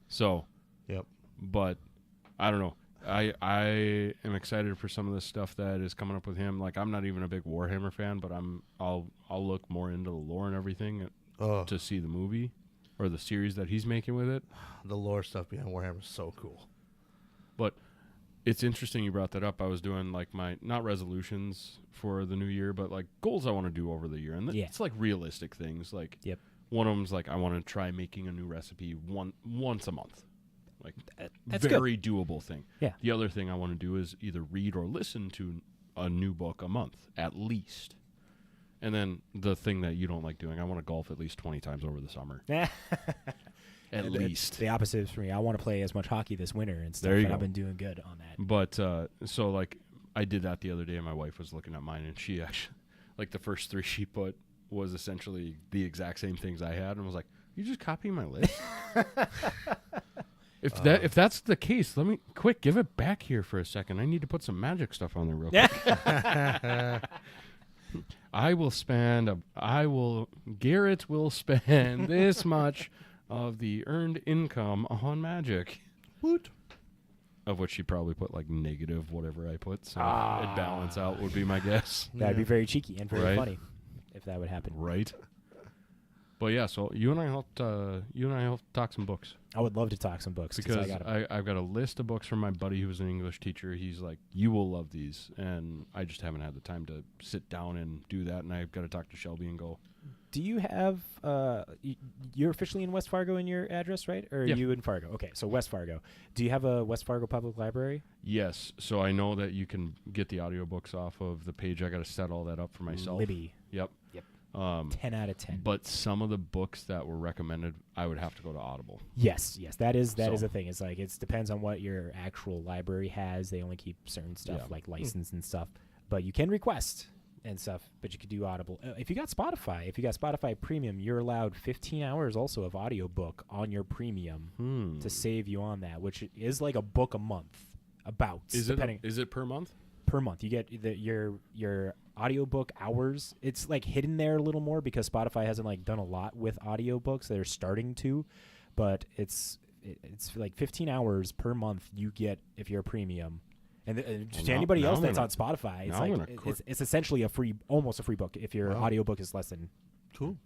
So, Yep. but I don't know. I am excited for some of the stuff that is coming up with him. Like, I'm not even a big Warhammer fan, but I'll look more into the lore and everything Oh, to see the movie or the series that he's making with it. the lore stuff behind Warhammer is so cool. But it's interesting you brought that up. I was doing like my not resolutions for the new year, but like goals I want to do over the year, and Yeah. it's like realistic things. Like, Yep. one of them's like I want to try making a new recipe once a month. Like, That's very doable thing. Yeah. The other thing I want to do is either read or listen to a new book a month at least. And then the thing that you don't like doing, I want to golf at least 20 times over the summer. At And least. The opposite is for me. I want to play as much hockey this winter and stuff. There you and go. I've been doing good on that. But so like I did that the other day and my wife was looking at mine and she actually like the first 3 she put was essentially the exact same things I had and was like, "You just copying my list?" If that's the case, let me give it back here for a second. I need to put some magic stuff on there real quick. Garrett will spend this much of the earned income on magic. Woot. Of which she probably put like negative whatever I put, so it'd balance out would be my guess. That'd be very cheeky and very Right. funny if that would happen. Right. But yeah, so you and I helped talk some books. I would love to talk some books Because I got I've got a list of books from my buddy who's an English teacher. He's like, you will love these. And I just haven't had the time to sit down and do that. And I've got to talk to Shelby and go, Do you have you're officially in West Fargo in your address, right? Or are Yeah. you in Fargo? Okay, so West Fargo. Do you have a West Fargo Public Library? yes. So I know that you can get the audiobooks off of the page. I got to set all that up for myself. Libby. Yep. 10 out of 10. But some of the books that were recommended, I would have to go to Audible. Yes, that is So- a thing. It's like it depends on what your actual library has. They only keep certain stuff Yeah. like license and stuff, but you can request and stuff. But you could do Audible if you got Spotify Premium. You're allowed 15 hours also of audiobook on your premium to save you on that, which is like a book a month. About Is depending it per month? per month. You get your audiobook hours. It's like hidden there a little more because Spotify hasn't like done a lot with audiobooks. They're starting to, but it's like 15 hours per month you get if you're a premium. And to now- anybody now else I'm that's gonna- on Spotify, it's now I'm like gonna it's essentially almost a free book if your Wow. audiobook is less than. Cool.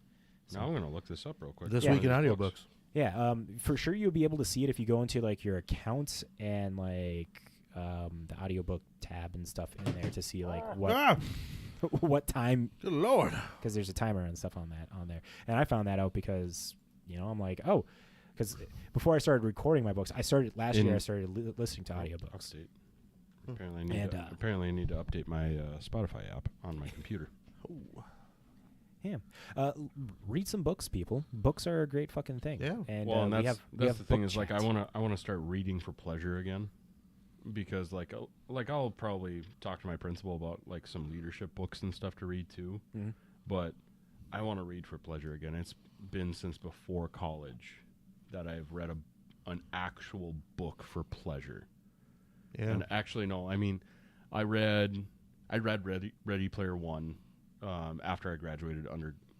Now I'm going to look this up real quick. This Yeah. week in audiobooks. Yeah, for sure you'll be able to see it if you go into like your account and like the audiobook tab and stuff in there to see like what Ah, what time, good lord. because there's a timer and stuff on there. And I found that out because I'm like, oh, because before I started recording my books, last year I started listening to audiobooks. Update. Hmm. Apparently I need to update my Spotify app on my computer. Yeah, read some books, people. Books are a great fucking thing. Yeah. and Well, and we that's have the thing book is like chats. I want to start reading for pleasure again, because like I'll probably talk to my principal about like some leadership books and stuff to read too, Mhm. but I want to read for pleasure again. It's been since before college that I've read an actual book for pleasure. Yeah. And actually, no, I mean, I read I read Ready Player One after I graduated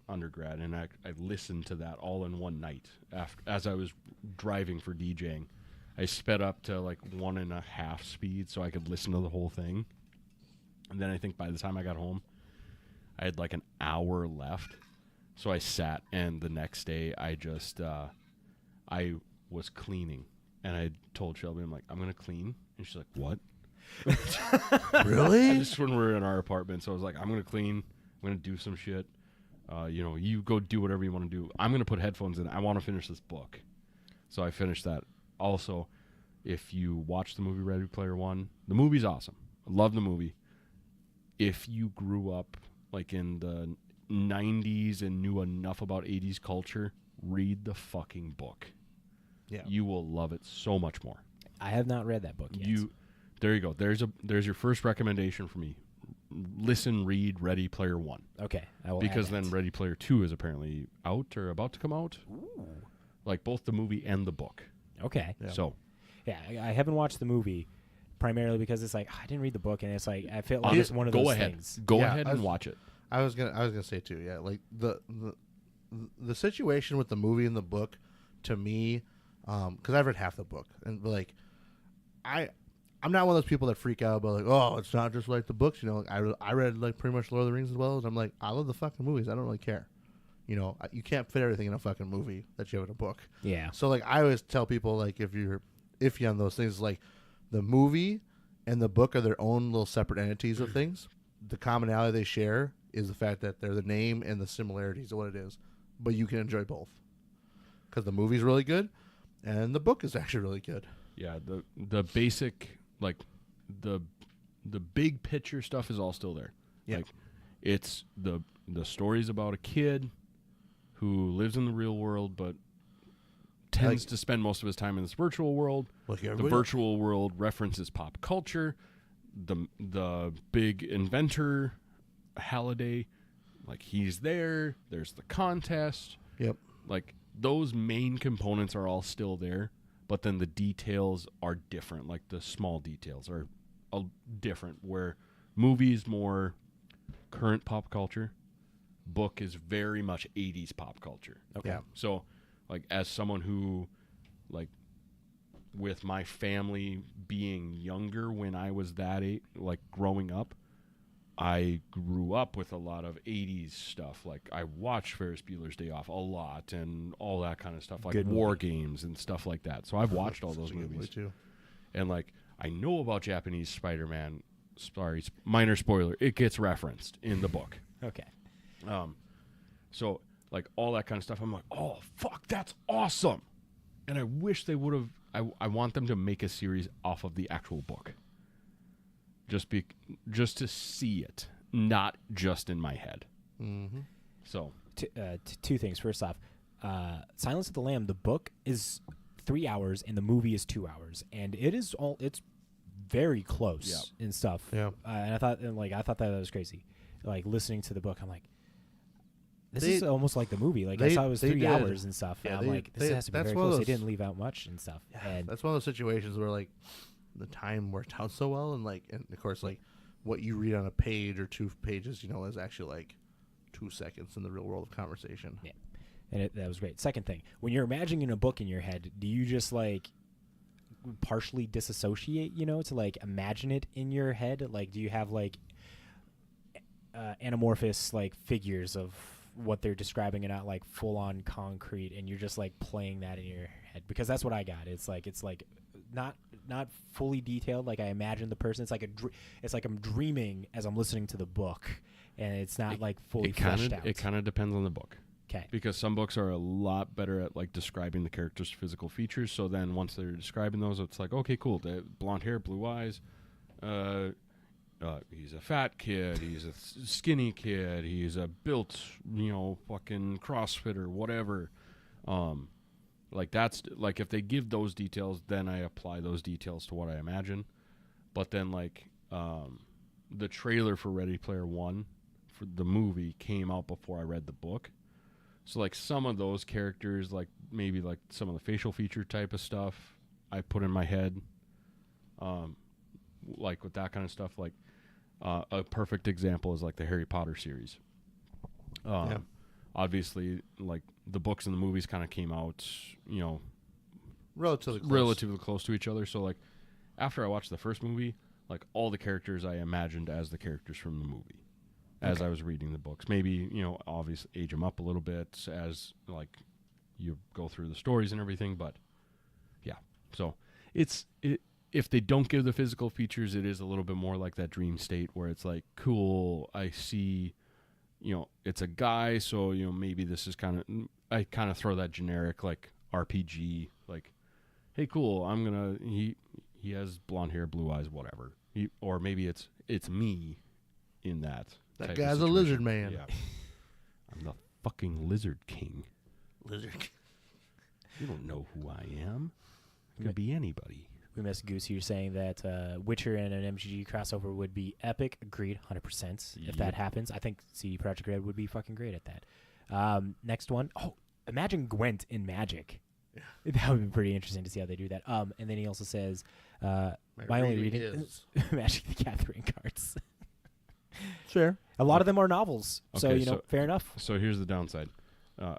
undergrad, and I listened to that all in one night as I was driving for DJing. I sped up to like 1.5 speed so I could listen to the whole thing. And then I think by the time I got home, I had like an hour left. So I sat, and the next day I just, I was cleaning. And I told Shelby, I'm like, I'm going to clean. And she's like, what? Really? Just when we were in our apartment. So I was like, I'm going to clean. I'm going to do some shit. You go do whatever you want to do. I'm going to put headphones in. I want to finish this book. So I finished that. Also, if you watch the movie Ready Player One, the movie's awesome. I love the movie. If you grew up like in the 90s and knew enough about 80s culture, read the fucking book. Yeah. You will love it so much more. I have not read that book yet. There you go. There's your first recommendation for me. Listen, read Ready Player One. Okay. I will Because add then that. Ready Player Two is apparently out or about to come out. Ooh. Like both the movie and the book. Okay. Yeah. So Yeah, I haven't watched the movie primarily because it's like I didn't read the book, and it's like I feel like it's one of those things. Go Yeah, ahead and watch it. I was gonna say too. Yeah, like the situation with the movie and the book, to me, because I've read half the book, and like I'm not one of those people that freak out about like, oh, it's not just like the books. You know, like, I read like pretty much Lord of the Rings as well. As I'm like, I love the fucking movies. I don't really care. You know, you can't fit everything in a fucking movie that you have in a book. Yeah. So like I always tell people, like, if you're iffy on those things, like the movie and the book are their own little separate entities of things. The commonality they share is the fact that they're the name and the similarities of what it is. But you can enjoy both because the movie's really good and the book is actually really good. Yeah, the basic, like the big picture stuff is all still there. Yeah. Like it's the stories about a kid who lives in the real world but tends to spend most of his time in this virtual world. Like The everybody virtual world references pop culture. The big inventor, Halliday, like he's there. There's the contest. Yep. Like those main components are all still there, but then the details are different. Like the small details are different. Where movies more current pop culture, book is very much 80s pop culture. Okay. Yeah. So, like as someone who, like, with my family being younger when I was that age, like growing up, I grew up with a lot of 80s stuff. Like I watched Ferris Bueller's Day Off a lot and all that kind of stuff, like Good War movie. Games and stuff like that. So I've watched all those Such a good movies. movie, too. And like I know about Japanese Spider-Man. Sorry, minor spoiler. It gets referenced in the book. Okay. So like all that kind of stuff. I'm like, oh fuck, that's awesome. And I wish they would have. I want them to make a series off of the actual book. Just to see it, not just in my head. Mm-hmm. So Two things. First off, Silence of the Lamb, the book is 3 hours and the movie is 2 hours, and it's very close and stuff. Yeah. And I thought that was crazy. Like listening to the book, I'm like, this is almost like the movie. Like I saw it was 3 hours and stuff. Yeah, and I'm like, this has to be that's very one of close. They those- didn't leave out much and stuff. And That's one of those situations where like the time worked out so well, and like, and of course, like what you read on a page or 2 pages, you know, is actually like 2 seconds in the real world of conversation. Yeah. And that was great. Second thing, when you're imagining a book in your head, do you just like partially disassociate, you know, to like imagine it in your head? Like, do you have like anamorphous like figures of what they're describing and not like full on concrete, and you're just like playing that in your head? Because that's what I got. It's like not fully detailed. Like I imagine the person. It's like it's like I'm dreaming as I'm listening to the book, and it's not like fully fleshed out. It kind of depends on the book. Okay. Because some books are a lot better at like describing the character's physical features. So then once they're describing those, it's like, okay, cool. The blonde hair, blue eyes. He's a fat kid. He's a skinny kid. He's a built, fucking CrossFitter, whatever. Like that's like if they give those details, then I apply those details to what I imagine. But then like the trailer for Ready Player One for the movie came out before I read the book. So like some of those characters, like maybe like some of the facial feature type of stuff, I put in my head. Like with that kind of stuff, like A perfect example is like the Harry Potter series. Obviously, like the books and the movies kind of came out, relatively close to each other. So like after I watched the first movie, like all the characters I imagined as the characters from the movie as I was reading the books. Maybe, obviously age them up a little bit as like you go through the stories and everything, but yeah. So if they don't give the physical features, it is a little bit more like that dream state where it's like, cool, I see, it's a guy, so maybe this is I kind of throw that generic like RPG, like, hey, cool, he has blonde hair, blue eyes, whatever. Or maybe it's me in that. That guy's a lizard man. Yeah. I'm the fucking lizard king. Lizard. You don't know who I am. Could be anybody. We missed Goose here saying that Witcher and an MTG crossover would be epic. Agreed, 100%. If that happens, I think CD Projekt Red would be fucking great at that. Next one. Oh, imagine Gwent in Magic. Yeah. That would be pretty interesting to see how they do that. And then he also says, my only reading is Magic the Gathering cards. Sure. A lot of them are novels. Okay, so, fair enough. So here's the downside.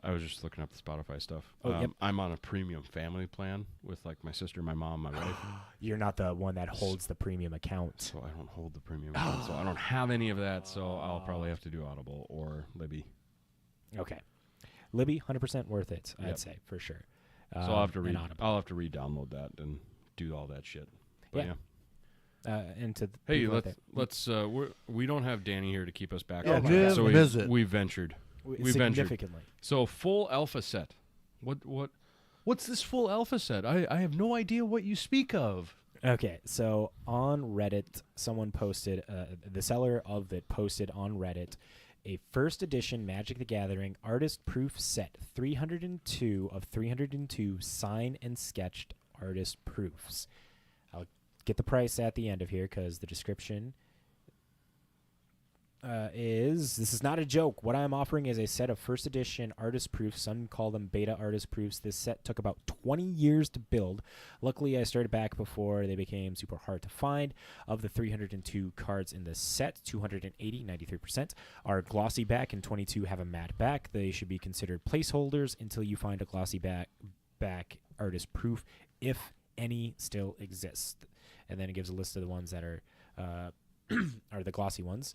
I was just looking up the Spotify stuff. Yep. I'm on a premium family plan with like my sister, my mom, my wife. You're not the one that holds the premium account. So I don't hold the premium account. So I don't have any of that. So I'll probably have to do Audible or Libby. Okay. Libby, 100% worth it, I'd say, for sure. So I'll have to re-download that and do all that shit. But we don't have Danny here to keep us back. So we ventured. Significantly. So full alpha set. What's this full alpha set? I have no idea what you speak of. Okay, so on Reddit, someone posted, the seller of it posted on Reddit, a first edition Magic the Gathering artist proof set, 302 of 302 sign and sketched artist proofs. I'll get the price at the end of here because the description this is not a joke. What I'm offering is a set of first edition artist proofs. Some call them beta artist proofs. This set took about 20 years to build. Luckily, I started back before they became super hard to find. Of the 302 cards in the set, 280, 93%, are glossy back and 22 have a matte back. They should be considered placeholders until you find a glossy back artist proof, if any still exists. And then it gives a list of the ones that are the glossy ones.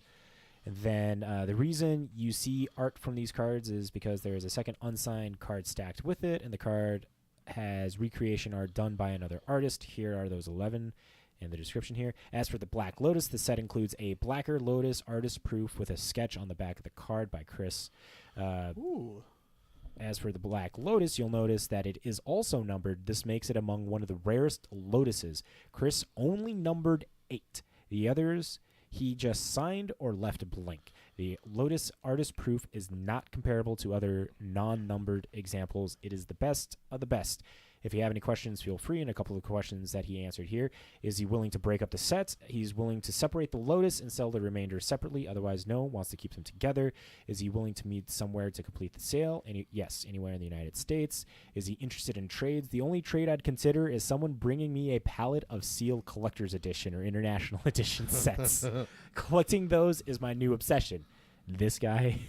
And then the reason you see art from these cards is because there is a second unsigned card stacked with it, and the card has recreation art done by another artist. Here are those 11 in the description here. As for the Black Lotus, the set includes a Blacker Lotus artist proof with a sketch on the back of the card by Chris. As for the Black Lotus, you'll notice that it is also numbered. This makes it among one of the rarest lotuses. Chris only numbered 8. The others he just signed or left blank. The Lotus artist proof is not comparable to other non-numbered examples. It is the best of the best. If you have any questions, feel free. And a couple of questions that he answered here. Is he willing to break up the sets? He's willing to separate the Lotus and sell the remainder separately. Otherwise, no. Wants to keep them together. Is he willing to meet somewhere to complete the sale? Yes, anywhere in the United States. Is he interested in trades? The only trade I'd consider is someone bringing me a pallet of Seal Collector's Edition or International Edition sets. Collecting those is my new obsession. This guy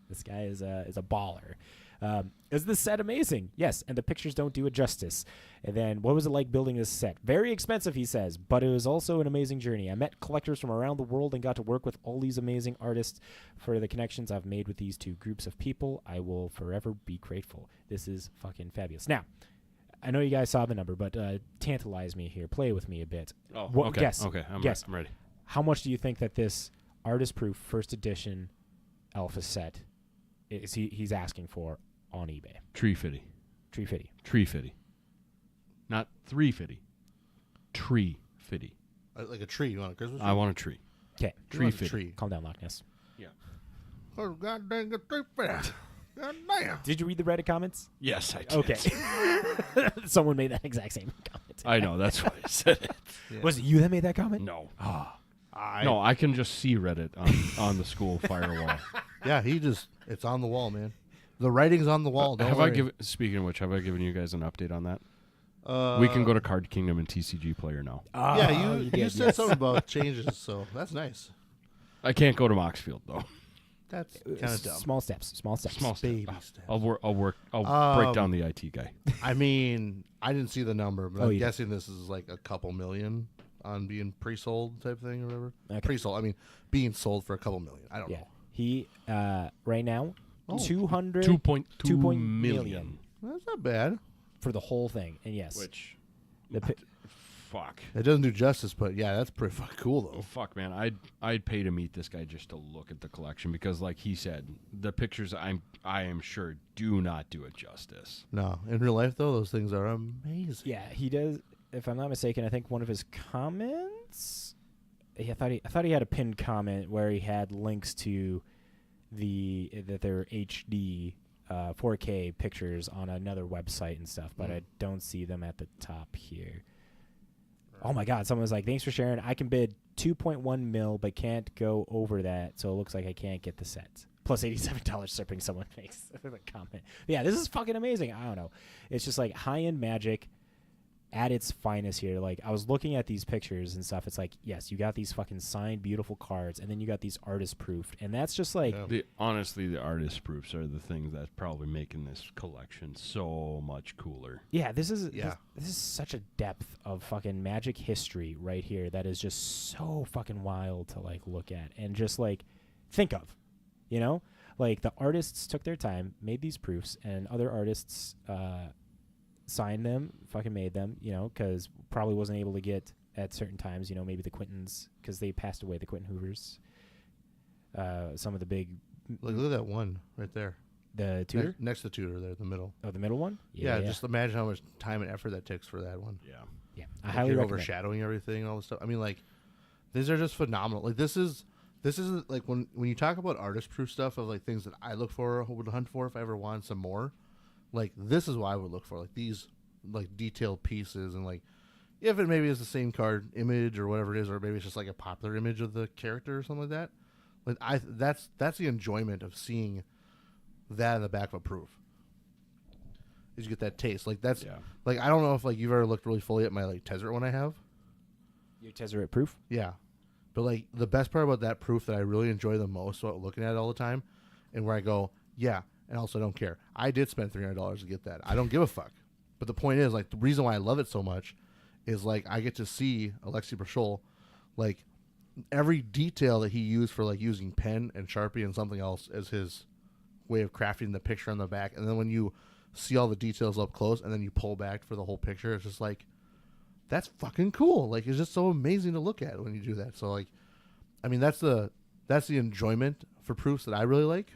is a baller. Is this set amazing? Yes, and the pictures don't do it justice. And then, what was it like building this set? Very expensive, he says, but it was also an amazing journey. I met collectors from around the world and got to work with all these amazing artists. For the connections I've made with these two groups of people, I will forever be grateful. This is fucking fabulous. Now, I know you guys saw the number, but tantalize me here. Play with me a bit. Oh, okay. Guess. Okay, I'm ready. How much do you think that this artist-proof first edition alpha set he's asking for on eBay? $350. $350. Not $350. $350. Like a tree. You want a Christmas tree? I want a tree. Okay. $350. Calm down, Loch Ness. Yeah. Oh, God dang it, $350. God damn. Did you read the Reddit comments? Yes, I did. Okay. Someone made that exact same comment. I know. That's why I said it. Yeah. Was it you that made that comment? No. No, I can just see Reddit on the school firewall. Yeah, it's on the wall, man. The writing's on the wall. Speaking of which, have I given you guys an update on that? We can go to Card Kingdom and TCG Player now. Yeah, you said something about changes, so that's nice. I can't go to Moxfield though. That's kind of dumb. Small steps. Small steps. Small step. Baby steps. I'll break down the IT guy. I mean, I didn't see the number, but Oh, I'm yeah. guessing this is like a couple million on being pre-sold type thing or whatever. Okay. Pre-sold. I mean, being sold for a couple million. I don't Yeah. know. He right now Oh. 200 2.2 million. That's not bad. for the whole thing. And yes, Which, the pi- fuck. It doesn't do justice, but yeah, that's pretty fucking cool Oh, though. fuck, man. I'd pay to meet this guy just to look at the collection because, like he said, the pictures I am sure do not do it justice. No, in real life though, those things are amazing. yeah, he does. If I'm not mistaken, I think one of his comments. I thought he had a pinned comment where he had links to that they're HD 4K pictures on another website and stuff, but I don't see them at the top here. Oh my God! Someone was like, "Thanks for sharing. I can bid 2.1 mil, but can't go over that, so it looks like I can't get the set." Plus $87 shipping. Someone makes a comment. Yeah, this is fucking amazing. I don't know. It's just like high-end Magic at its finest here. Like, I was looking at these pictures and stuff. It's like, yes, you got these fucking signed beautiful cards, and then you got these artist proofed, and that's just like, Yeah. Honestly, the artist proofs are the things that's probably making this collection so much cooler. yeah, this is Yeah. this is such a depth of fucking Magic history right here that is just so fucking wild to like look at and just like think of, you know, like the artists took their time, made these proofs, and other artists signed them, fucking made them, you know, because probably wasn't able to get at certain times, you know, maybe the Quintons, because they passed away, the Quinton Hoovers, some of the big, Look at that one right there. the Tudor, Next to Tudor there, the middle. oh, the middle one, Yeah, just imagine how much time and effort that takes for that one. Yeah. yeah, I Like, highly you're recommend. overshadowing everything and all this stuff. I mean, like, these are just phenomenal. Like, this is like when you talk about artist proof stuff of like things that I look for, would hunt for if I ever wanted some more. Like, this is what I would look for. Like these like detailed pieces, and like if it maybe is the same card image or whatever it is, or maybe it's just like a popular image of the character or something like that. Like that's the enjoyment of seeing that in the back of a proof. Is you get that taste. Like that's like I don't know if like you've ever looked really fully at my like Tezzeret one I have. Your Tezzeret proof? Yeah. But like the best part about that proof that I really enjoy the most about looking at it all the time, and where I go, yeah, and also don't care. I did spend $300 to get that. I don't give a fuck. But the point is, like, the reason why I love it so much is like I get to see Alexei Brachol, like every detail that he used for like using pen and Sharpie and something else as his way of crafting the picture on the back. And then when you see all the details up close and then you pull back for the whole picture, it's just like, that's fucking cool. Like, it's just so amazing to look at when you do that. So like, I mean, that's the enjoyment for proofs that I really like.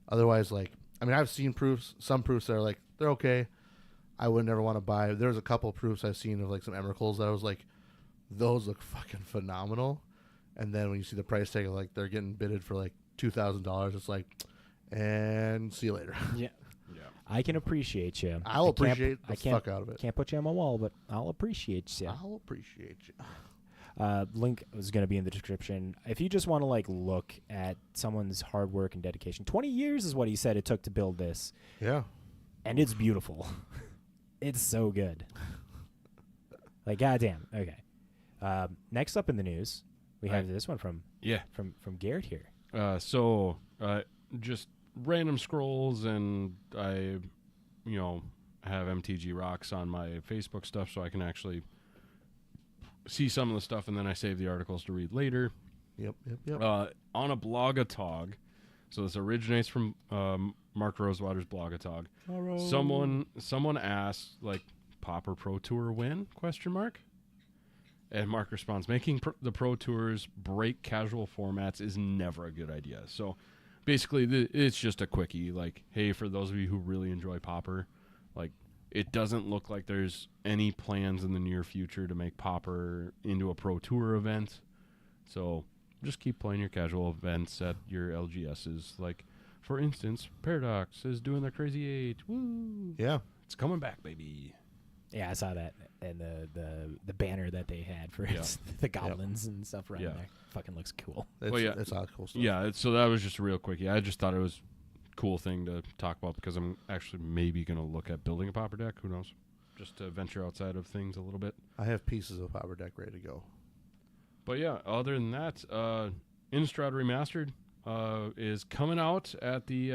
Otherwise, like, I mean, I've seen some proofs that are like, they're okay. I would never want to buy. There's a couple proofs I've seen of like some Emeralds that I was like, those look fucking phenomenal. And then when you see the price tag, like they're getting bidded for like $2,000, it's like, and see you later. Yeah. Yeah. I can appreciate you. I'll appreciate the fuck out of it. Can't put you on my wall, but I'll appreciate you. I'll appreciate you. Link is going to be in the description. If you just want to like look at someone's hard work and dedication, 20 years is what he said it took to build this, Yeah. and it's beautiful. It's so good. Like, goddamn. Okay. Next up in the news, we have this one from Garrett here. So just random scrolls, and I, have MTG Rocks on my Facebook stuff, so I can actually see some of the stuff, and then I save the articles to read later. Yep. On a blogatog, so this originates from Mark Rosewater's blogatog. Someone asked, like, Pauper Pro Tour win? ? And Mark responds, making the Pro Tours break casual formats is never a good idea. So basically, it's just a quickie. Like, hey, for those of you who really enjoy Pauper, like, it doesn't look like there's any plans in the near future to make Pauper into a Pro Tour event. So just keep playing your casual events at your LGSs. Like, for instance, Paradox is doing their Crazy 8. Woo! Yeah. It's coming back, baby. Yeah, I saw that, and the banner that they had for the goblins and stuff around there fucking looks cool. It's all cool stuff. Yeah, so that was just a real quickie. I just thought it was a cool thing to talk about because I'm actually maybe going to look at building a Pauper deck. Who knows? Just to venture outside of things a little bit. I have pieces of Pauper deck ready to go. But yeah, other than that, Innistrad Remastered is coming out at the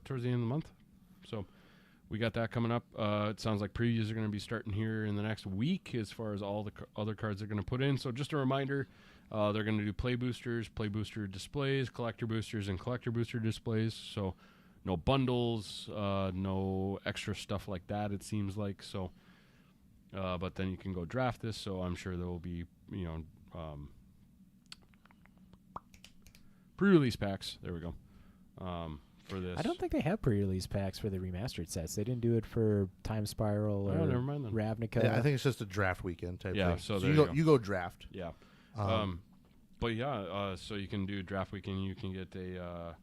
towards the end of the month. So we got that coming up. It sounds like previews are going to be starting here in the next week as far as all the other cards they're going to put in. So just a reminder, they're going to do play boosters, play booster displays, collector boosters, and collector booster displays. So no bundles, no extra stuff like that, it seems like. So, but then you can go draft this. So I'm sure there will be, pre-release packs. There we go. For this. I don't think they have pre-release packs for the remastered sets. They didn't do it for Time Spiral or never mind then. Ravnica. Yeah, I think it's just a draft weekend type Yeah, thing. so So there you go draft. Yeah. But yeah, so you can do draft weekend. You can get a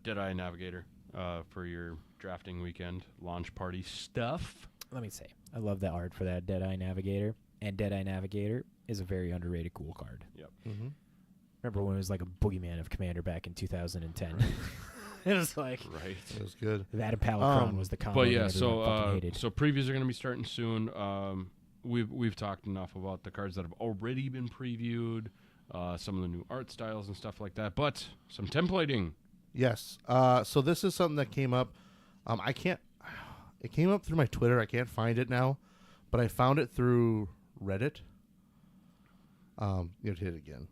Deadeye Navigator for your drafting weekend launch party stuff. Let me say, I love the art for that Deadeye Navigator, and Deadeye Navigator is a very underrated cool card. Yep. Mm-hmm. Remember when it was like a boogeyman of Commander back in 2010? It was like Right. It was good. that and Palicrone was the combo. But yeah, that everyone fucking hated. so previews are going to be starting soon. We've talked enough about the cards that have already been previewed, some of the new art styles and stuff like that. But some templating. Yes. So this is something that came up. I can't. It came up through my Twitter. I can't find it now, but I found it through Reddit. You have to hit it again.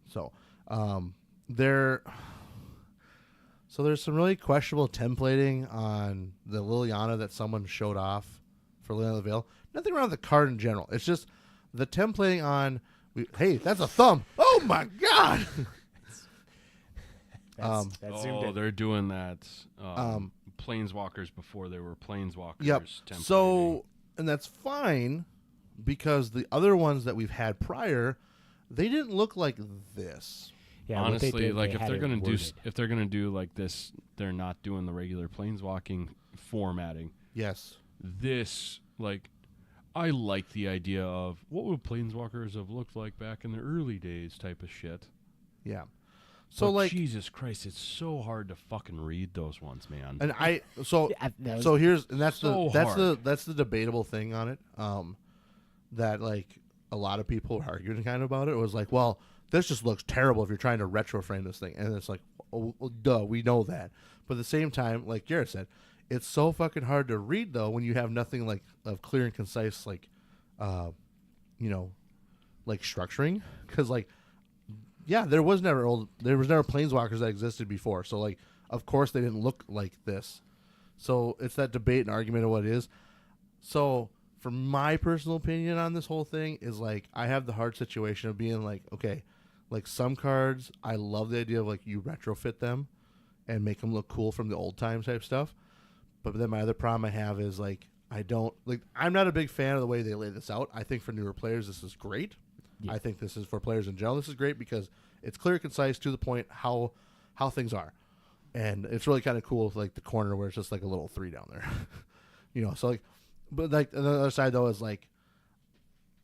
So, there's some really questionable templating on the Liliana that someone showed off for Liliana of the Veil. Nothing wrong with the card in general. It's just the templating on. Hey, that's a thumb. Oh my god. That's zoomed in. They're doing that. Planeswalkers before they were Planeswalkers. Yep. Templating. So, and that's fine because the other ones that we've had prior, they didn't look like this. Yeah, what they honestly, did, like they if had they're it gonna do worded. like this, they're not doing the regular Planeswalking formatting. Yes. This, like, I like the idea of what would Planeswalkers have looked like back in the early days type of shit. Yeah. So But like, Jesus Christ, it's so hard to fucking read those ones, man. and that's So the debatable thing on it. That like a lot of people were arguing kind of about it. It was like, well, this just looks terrible if you're trying to retro frame this thing, and it's like, oh, well, duh, we know that. But at the same time, like Garrett said, it's so fucking hard to read though when you have nothing like of clear and concise like, like structuring, because like. Yeah, there was never planeswalkers that existed before. So like, of course they didn't look like this. So it's that debate and argument of what it is. So for my personal opinion on this whole thing is like, I have the hard situation of being like, okay, like some cards, I love the idea of like you retrofit them and make them look cool from the old time type stuff. But then my other problem I have is like, I'm not a big fan of the way they lay this out. I think for newer players, this is great. Yeah. I think this is for players in general. This is great because it's clear, concise, to the point how things are, and it's really kind of cool with like the corner where it's just like a little 3 down there, So like, but like the other side though is like,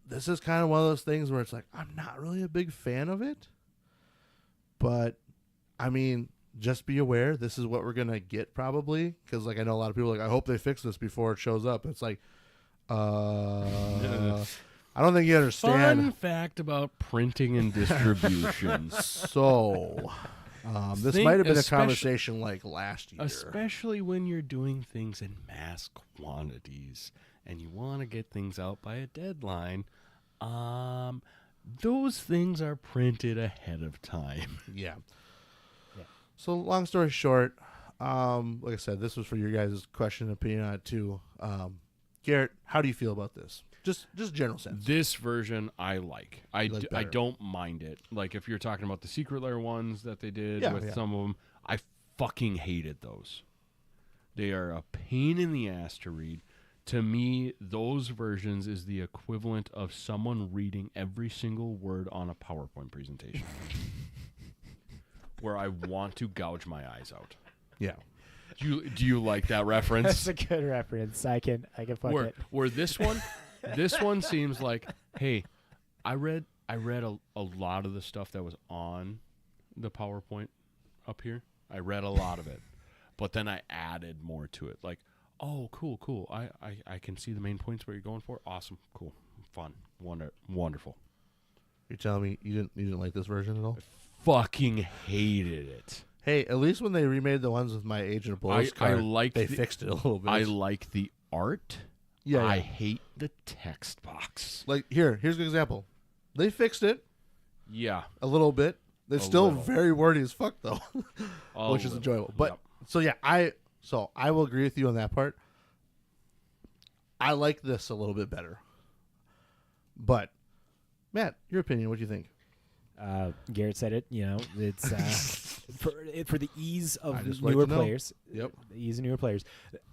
this is kind of one of those things where it's like I'm not really a big fan of it, but I mean, just be aware this is what we're gonna get probably because like I know a lot of people are like I hope they fix this before it shows up. It's like, I don't think you understand. Fun fact about printing and distribution. So, this might have been a conversation like last year. Especially when you're doing things in mass quantities and you want to get things out by a deadline. Those things are printed ahead of time. Yeah. So, long story short, like I said, this was for your guys' question and opinion on it too. Garrett, how do you feel about this? Just general sense. This version I like. I better. don't mind it. Like if you're talking about the Secret Lair ones that they did with some of them, I fucking hated those. They are a pain in the ass to read. To me, those versions is the equivalent of someone reading every single word on a PowerPoint presentation. Where I want to gouge my eyes out. Yeah. Do you like that reference? That's a good reference. I can fuck it. Where this one seems like, hey, I read a lot of the stuff that was on the PowerPoint up here. I read a lot of it, but then I added more to it. Like, oh, cool. I can see the main points where you're going for. Awesome, cool. fun, wonderful. You're telling me you didn't like this version at all? Fucking hated it. Hey, at least when they remade the ones with my Agent of Blows card, they fixed it a little bit. I like the art. Yeah, I yeah. hate the text box. Like here's an example. They fixed it Yeah. a little bit. It's A still little. very wordy as fuck though, A which is little. enjoyable. But Yep. so yeah, I will agree with you on that part. I like this a little bit better. But Matt, your opinion, what do you think? Garrett said it. You know, it's for the ease I of just like newer to know. players. Yep. The ease of newer players.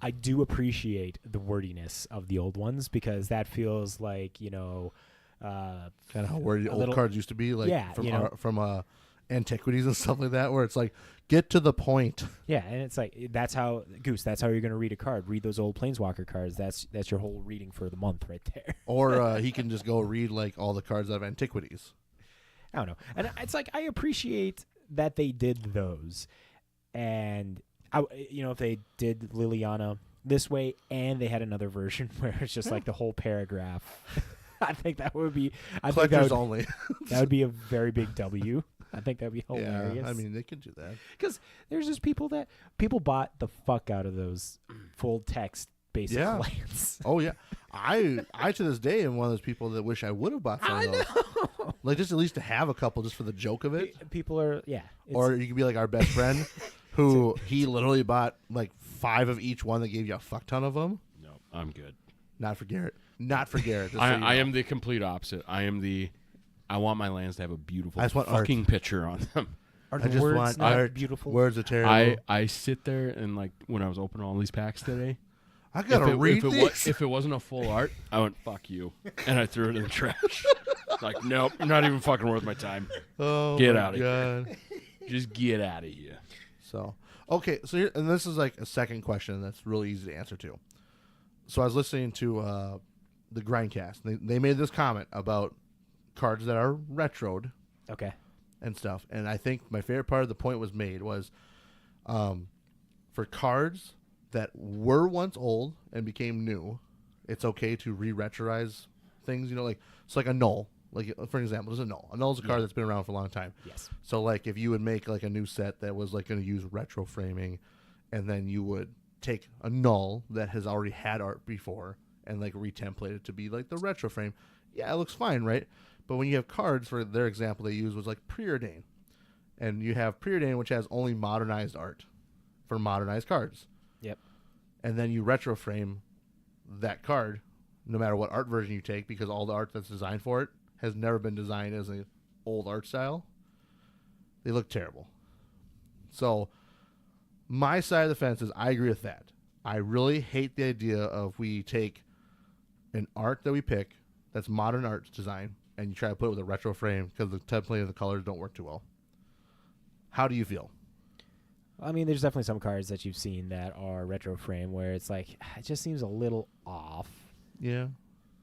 I do appreciate the wordiness of the old ones because that feels like Kind of how wordy a old little- cards used to be, like Yeah, from antiquities and stuff like that, where it's like get to the point. Yeah, and it's like that's how That's how you're going to read a card. Read those old Planeswalker cards. That's your whole reading for the month right there. Or he can just go read like all the cards out of antiquities. I don't know, and it's like I appreciate that they did those, and if they did Liliana this way, and they had another version where it's just like the whole paragraph. I think that would be. I think Collectors only. that would be a very big W. I think that'd be hilarious. Yeah, I mean they could do that. because there's just people bought the fuck out of those full text basic Yeah. lands. Oh yeah, I to this day am one of those people that wish I would have bought some of those. Like just at least to have a couple just for the joke of it. People are it's- Or you could be like our best friend, who he literally bought like 5 of each one that gave you a fuck ton of them. No, I'm good. Not for Garrett. Not for Garrett. just so I you know. am the complete opposite. I want my lands to have a beautiful I just want art. fucking picture on them. Are I the just words want not art. beautiful? Words are terrible. I sit there and like when I was opening all these packs today, I gotta read these. if it wasn't a full art, I went fuck you, and I threw it in the trash. Like nope, you're not even fucking worth my time. Oh, Get my outta here. God. Just get out of here. So, okay, so here, and this is like a second question that's really easy to answer to. So I was listening to the Grindcast. They made this comment about cards that are retroed Okay. and stuff, and I think my favorite part of the point was made was, for cards that were once old and became new, it's okay to re-retroize things. Like it's like a null. Like for example, there's a null. A null is a card that's been around for a long time. Yes. So like if you would make like a new set that was like going to use retro framing, and then you would take a null that has already had art before and like retemplate it to be like the retro frame, yeah, it looks fine, right? But when you have cards, for their example they used was like Preordain, and you have Preordain which has only modernized art for modernized cards, Yep. and then you retro frame that card, no matter what art version you take, because all the art that's designed for it has never been designed as an old art style. They look terrible. So my side of the fence is I agree with that. I really hate the idea of we take an art that we pick that's modern art design and you try to put it with a retro frame because the template and the colors don't work too well. How do you feel? I mean, there's definitely some cards that you've seen that are retro frame where it's like it just seems a little off. Yeah.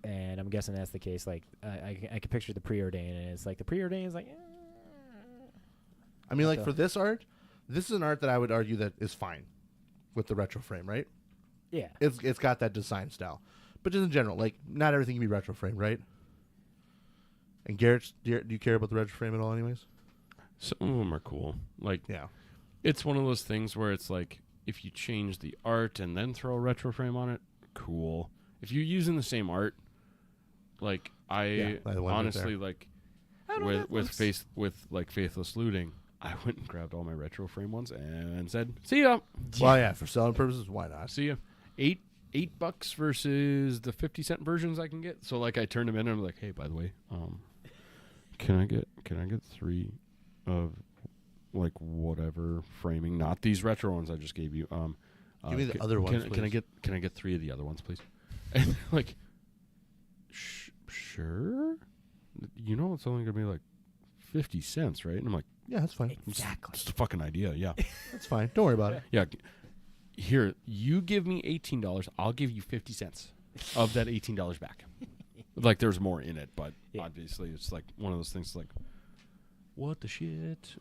And I'm guessing that's the case. Like I can picture the Preordain, and it's like the Preordain is like. I mean, like for this art, this is an art that I would argue that is fine with the retro frame, right? Yeah. It's got that design style, but just in general, like not everything can be retro frame, right? And Garrett, do you care about the retro frame at all, anyways? Some of them are cool. Like Yeah. it's one of those things where it's like if you change the art and then throw a retro frame on it, cool. If you're using the same art, like I like the one right honestly there. like with Faithless Looting, I went and grabbed all my retro frame ones and said, "See ya, Well, yeah, for selling purposes, why not? see ya." $8 versus the 50-cent versions I can get. So like I turned them in and I'm like, "Hey, by the way, can I get 3 of like whatever framing, not these retro ones I just gave you. Give me the other ones, Can I get 3 of the other ones, please?" And they're like, sure. You know it's only gonna be like 50 cents, right? And I'm like, Yeah, that's fine. Exactly. it's a fucking idea, yeah. That's fine. Don't worry about it. Yeah. Here, you give me $18, I'll give you 50 cents of that $18 back. Like there's more in it, but obviously it's like one of those things like, what the shit?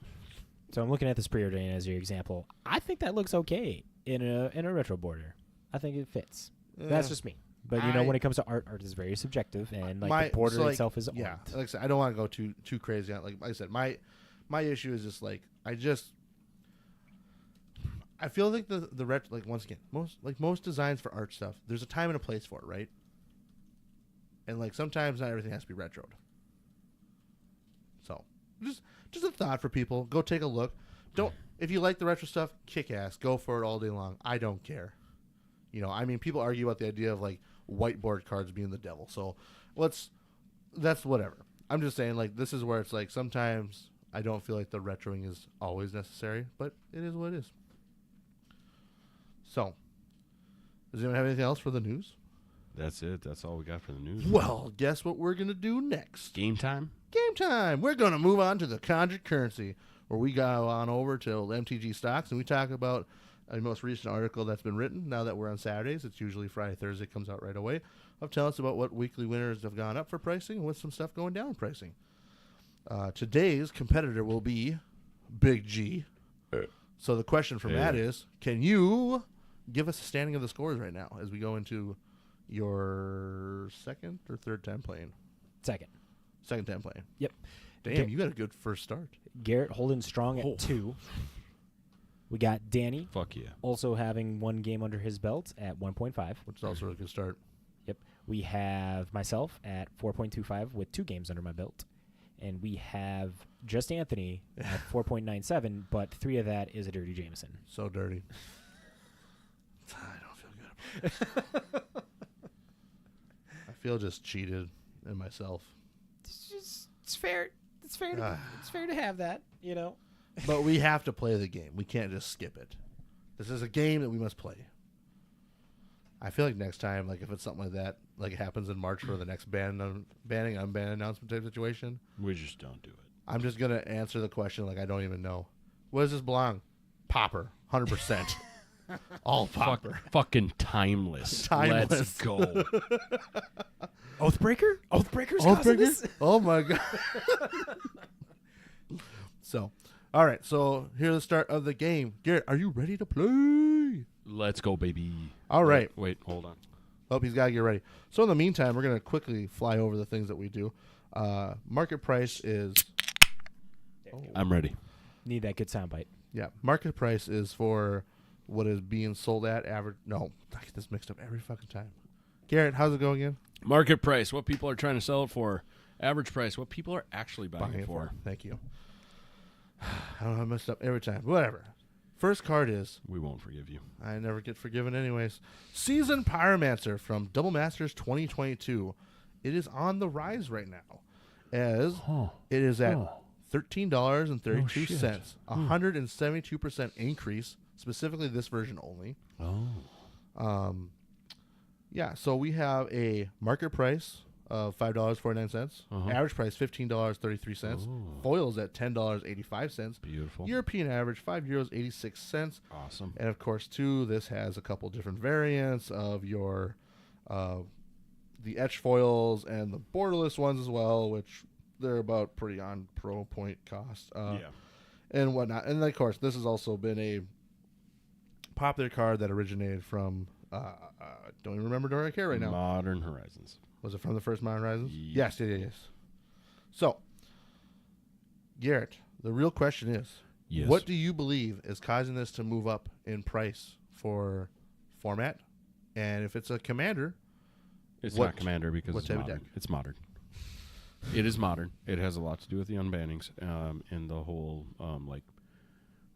So I'm looking at this Preordain as your example. I think that looks okay in a retro border. I think it fits. That's just me. But when it comes to art is very subjective, and the border itself is yeah. art. Like I said, I don't want to go too crazy on it. Like I said, my issue is just I feel like the once again, most designs for art stuff, there's a time and a place for it, right? And sometimes not everything has to be retroed. So just a thought for people. Go take a look. If you like the retro stuff, kick ass. Go for it all day long. I don't care. People argue about the idea of whiteboard cards being the devil. So that's whatever. I'm just saying this is where it's sometimes I don't feel like the retroing is always necessary, but it is what it is. So, does anyone have anything else for the news? That's it. That's all we got for the news. Well, guess what we're going to do next? Game time? Game time. We're going to move on to the conjured currency, where we go on over to MTG stocks, and we talk about a most recent article that's been written. Now that we're on Saturdays, it's usually Friday, Thursday, comes out right away, of tell us about what weekly winners have gone up for pricing and what's some stuff going down in pricing. Today's competitor will be Big G. So the question from Matt is, can you give us a standing of the scores right now as we go into your second or third time playing? Second time playing. Yep. Damn, you got a good first start. Garrett holding strong at 2. We got Danny. Fuck yeah. Also having one game under his belt at 1.5. Which is also a good start. Yep. We have myself at 4.25 with 2 games under my belt. And we have just Anthony at 4.97, but 3 of that is a Dirty Jameson. So dirty. I don't feel good about it. I feel just cheated in myself. It's fair. It's fair to have that, But we have to play the game. We can't just skip it. This is a game that we must play. I feel like next time, if it's something like that, it happens in March for the next banning, unban announcement type situation, we just don't do it. I'm just going to answer the question I don't even know. What does this belong? Popper. 100%. All popper. Fucking timeless. Let's go. Oathbreaker? Oathbreaker? This? Oh my god. So, all right. So here's the start of the game. Garrett, are you ready to play? Let's go, baby. All right. Wait, hold on. Oh, he's got to get ready. So in the meantime, we're gonna quickly fly over the things that we do. Market price is. I'm ready. Need that good soundbite. Yeah, market price is for what is being sold at average. No, I get this mixed up every fucking time. Garrett, how's it going again? Market price, what people are trying to sell it for. Average price, what people are actually buying it for. Thank you. I don't know, I messed up every time. Whatever. First card is... We won't forgive you. I never get forgiven anyways. Seasoned Pyromancer from Double Masters 2022. It is on the rise right now, as it is at $13.32. 172% increase, specifically this version only. Yeah, so we have a market price of $5.49. Average price $15.33. Foils at $10.85. Beautiful. European average €5.86. Awesome. And of course, too, this has a couple different variants of your the etch foils and the borderless ones as well, which they're about pretty on pro point cost. And whatnot. And of course, this has also been a popular card that originated from don't even remember nor I care right now. Modern Horizons. Was it from the first Modern Horizons? Yes. Yes. So, Garrett, the real question is, what do you believe is causing this to move up in price for format? And if it's a commander, it's not commander because what it's type of modern. deck? It's modern. It is modern. It has a lot to do with the unbannings and the whole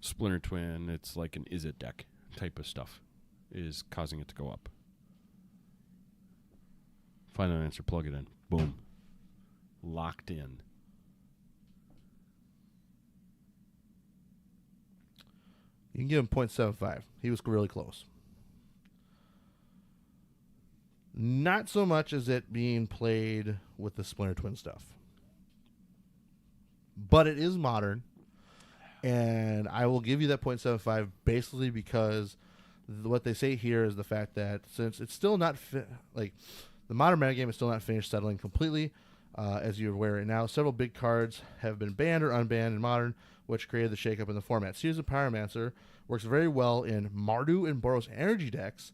Splinter Twin. It's like an is it deck type of stuff is causing it to go up. Final answer, plug it in. Boom. Locked in. You can give him 0.75. He was really close. Not so much as it being played with the Splinter Twin stuff. But it is modern. And I will give you that 0.75 basically because what they say here is the fact that since it's still not the modern metagame is still not finished settling completely, as you're aware right now, several big cards have been banned or unbanned in modern, which created the shakeup in the format. Seasoned Pyromancer works very well in Mardu and Boros energy decks,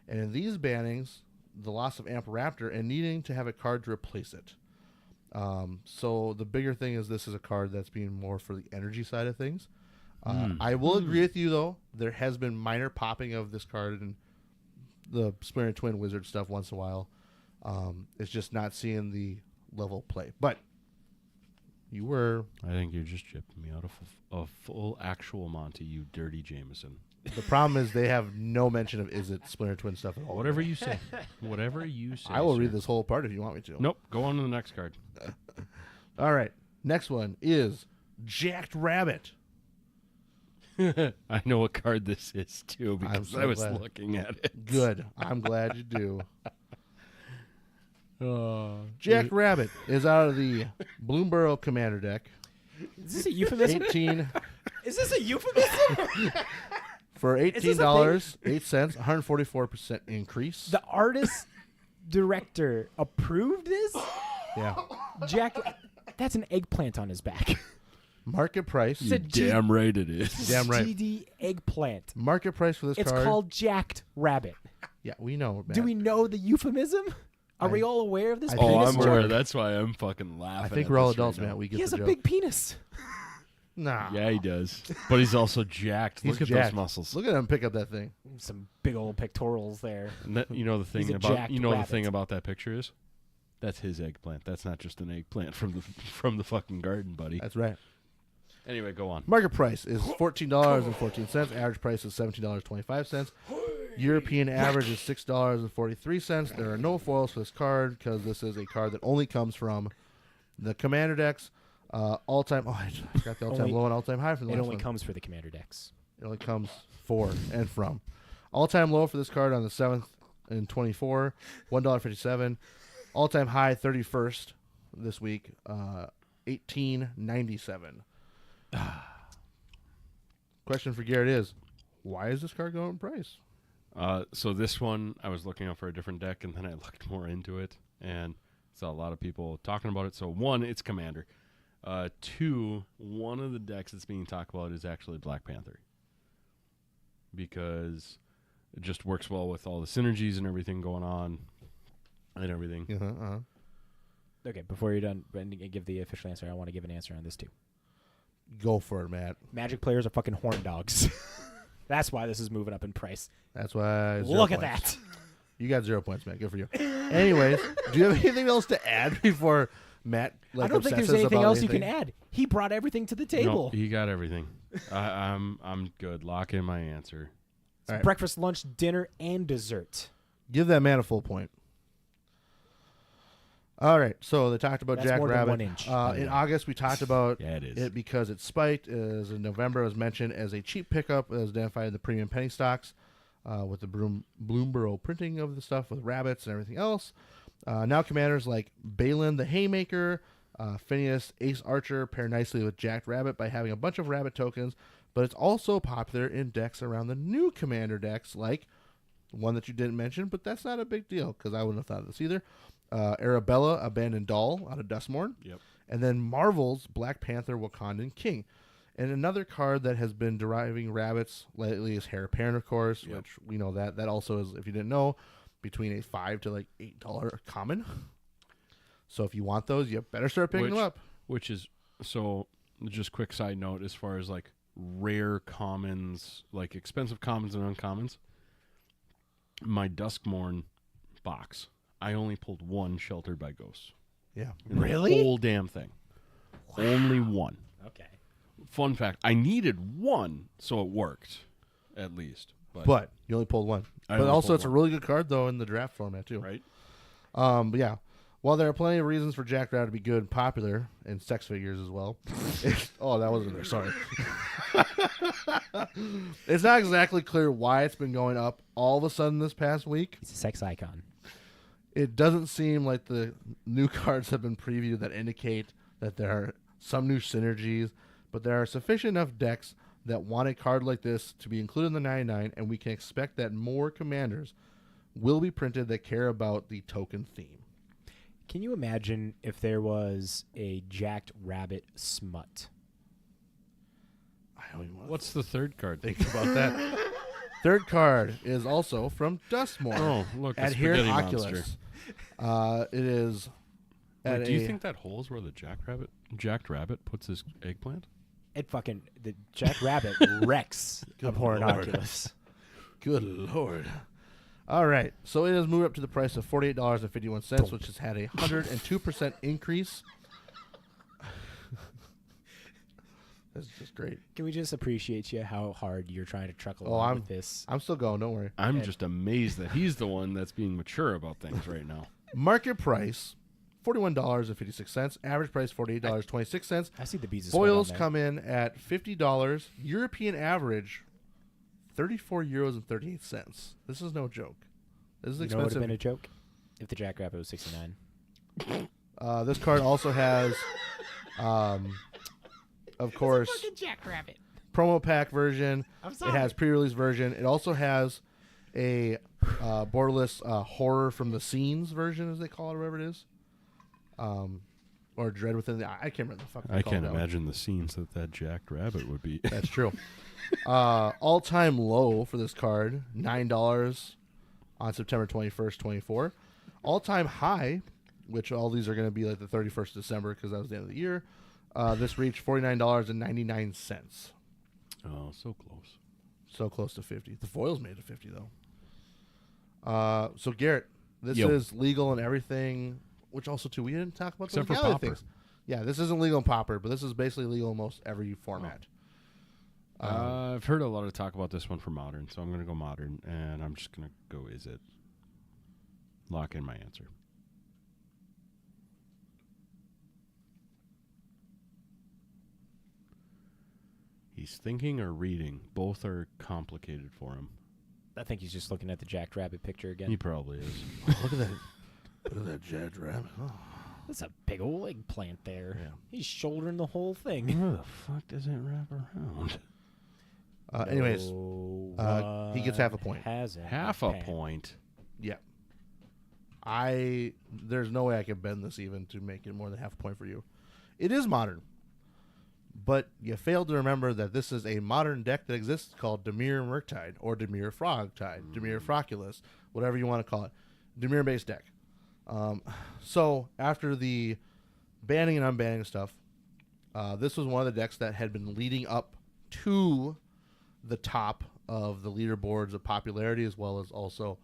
and in these bannings, the loss of Amp Raptor and needing to have a card to replace it. So the bigger thing is this is a card that's being more for the energy side of things. I will agree with you, though. There has been minor popping of this card in the Splendor Twin Wizard stuff once in a while. It's just not seeing the level of play. But you were... I think you're just chipping me out of a full actual Monty, you dirty Jameson. The problem is they have no mention of Is It Splinter Twin stuff at all. Whatever you say. Whatever you say. I will sir. read this whole part if you want me to. Nope. Go on to the next card. All right. Next one is Jacked Rabbit. I know what card this is, too, because so I was glad. looking at it. Good. I'm glad you do. Jacked Rabbit is out of the Bloomborough Commander deck. Is this a euphemism? 18 Is this a euphemism? for this a $18.08, 144% increase. The artist director approved this? Yeah. Jack, that's an eggplant on his back. Market price. It's a Damn right it is. Damn right. GD eggplant. Market price for this It's card. called Jacked Rabbit. Yeah, we know. Do we know the euphemism? Are we all aware of this I penis think I'm joke? aware. That's why I'm fucking laughing. I think at we're all this adults, right man. We get He has the a joke. big penis. Nah. Yeah, he does. But he's also jacked. He's Look at jacked. those muscles. Look at him pick up that thing. Some big old pectorals there. And that, you know the He's thing a about jacked the rabbit. thing about that picture is that's his eggplant. That's not just an eggplant from the fucking garden, buddy. That's right. Anyway, go on. Market price is $14.14. Average price is $17.25. European average is $6.43. There are no foils for this card because this is a card that only comes from the Commander decks. All-time... Oh, I got the all-time Only- low and all-time high for the It last only one. comes for the commander decks. It only comes for and from. All-time low for this card on the 7th and 24, $1.57. All-time high 31st this week, $18.97. Question for Garrett is, why is this card going in price? So this one, I was looking out for a different deck, and then I looked more into it, and saw a lot of people talking about it. So one, it's Commander. Two, one of the decks that's being talked about is actually Black Panther, because it just works well with all the synergies and everything going on, and everything. Okay, before you're done and give the official answer, I want to give an answer on this too. Go for it, Matt. Magic players are fucking horn dogs. That's why this is moving up in price. That's why. Look at points. that. You got 0 points, Matt. Good for you. Anyways, do you have anything else to add before Matt? I don't think there's obsesses anything about else you can add. He brought everything to the table. No, he got everything. I'm good. Lock in my answer. All right. Breakfast, lunch, dinner, and dessert. Give that man a full point. All right, so they talked about That's Jack more than Rabbit. 1 inch, by the In way. August, we talked about Yeah, it is. it because it's spiked. As in November, it was mentioned as a cheap pickup, as identified in the premium penny stocks, with the Bloomborough printing of the stuff with rabbits and everything else. Now commanders like Balin the Haymaker, Phineas Ace Archer pair nicely with Jacked Rabbit by having a bunch of rabbit tokens, but it's also popular in decks around the new commander decks, like one that you didn't mention, but that's not a big deal because I wouldn't have thought of this either. Arabella, Abandoned Doll out of Dustmorn. Yep. And then Marvel's Black Panther Wakandan King. And another card that has been deriving rabbits lately is Hair Parent, of course, Yep. which we know that also is, if you didn't know, between a $5 to like $8 common. So if you want those, you better start picking them up. Which is, so just quick side note, as far as like rare commons, like expensive commons and uncommons, my Duskmorn box, I only pulled one Sheltered by Ghosts. Yeah. In the Really? whole damn thing. Only one. Okay. Fun fact, I needed one, so it worked, at least. But you only pulled one. I But only also, pulled it's a one. really good card, though, in the draft format, too. Right? But yeah, while there are plenty of reasons for Jack Rabbit to be good and popular, and sex figures as well. Oh, that wasn't there. Sorry. It's not exactly clear why it's been going up all of a sudden this past week. He's a sex icon. It doesn't seem like the new cards have been previewed that indicate that there are some new synergies, but there are sufficient enough decks that want a card like this to be included in the 99, and we can expect that more commanders will be printed that care about the token theme. Can you imagine if there was a Jacked Rabbit smut? I don't even want What's the third card? to think about that. Third card is also from Dustmore. Oh, look, a Adherent spaghetti Oculus. It is. Wait, do you think that hole's where the Jacked Rabbit puts his eggplant? It fucking the Jack Rabbit wrecks a Good porn Lord. Oculus. Good Lord. All right. So it has moved up to the price of $48.51, which has had a 102% increase. That's just great. Can we just appreciate you how hard you're trying to truck Oh, along with this? I'm still going. Don't worry. I'm And- just amazed that he's the one that's being mature about things right now. Market price, $41.56. Average price, $48.26. I see the bees. Foils come in at $50. European average, €34.38. This is no joke. This is You know what would have expensive. been a joke if the Jack Rabbit was 69. This card also has, of course, Jack Rabbit. promo pack version. I'm It sorry. has pre-release version. It also has a borderless horror from the scenes version, as they call it, or whatever it is. Or Dread Within the... I can't remember the fuck they I call can't it now. imagine the scenes that Jacked Rabbit would be. That's true. All-time low for this card, $9 on September 21st, 24. All-time high, which all these are going to be like the 31st of December because that was the end of the year. This reached $49.99. Oh, so close. So close to 50. The foil's made to 50 though. So Garrett, this Yo. is legal and everything, which also too we didn't talk about Except the for legality Pauper. things. Yeah, this isn't legal in Pauper, but this is basically legal in most every format. I've heard a lot of talk about this one for Modern, so I'm going to go Modern, and I'm just going to go Is It. Lock in my answer. He's thinking or reading. Both are complicated for him. I think he's just looking at the Jack Rabbit picture again. He probably is. Look at that. Look at that Judge Rabbit. Oh. That's a big old eggplant there. Yeah. He's shouldering the whole thing. Where the fuck does it wrap around? Anyways, No he gets half a point. Hasn't Half a pan- point. Yeah. There's no way I can bend this even to make it more than half a point for you. It is modern. But you failed to remember that this is a modern deck that exists called Dimir Murktide or Dimir Frogtide, Dimir Froculus, whatever you want to call it. Dimir-based deck. So after the banning and unbanning stuff, this was one of the decks that had been leading up to the top of the leaderboards of popularity, as well as also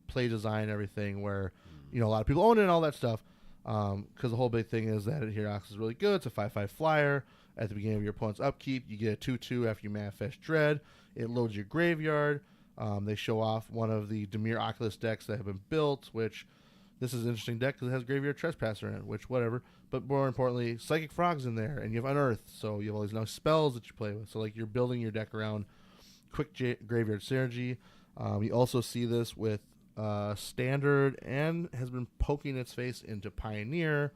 play design and everything, where a lot of people own it and all that stuff. Because the whole big thing is that Herox is really good. It's a 5/5 flyer. At the beginning of your opponent's upkeep, you get a 2/2 after you manifest Dread. It loads your graveyard. They show off one of the Dimir Oculus decks that have been built, which this is an interesting deck because it has Graveyard Trespasser in it, which whatever. But more importantly, Psychic Frog's in there, and you have Unearth, so you have all these nice spells that you play with. So like you're building your deck around quick Graveyard Synergy. You also see this with Standard and has been poking its face into Pioneer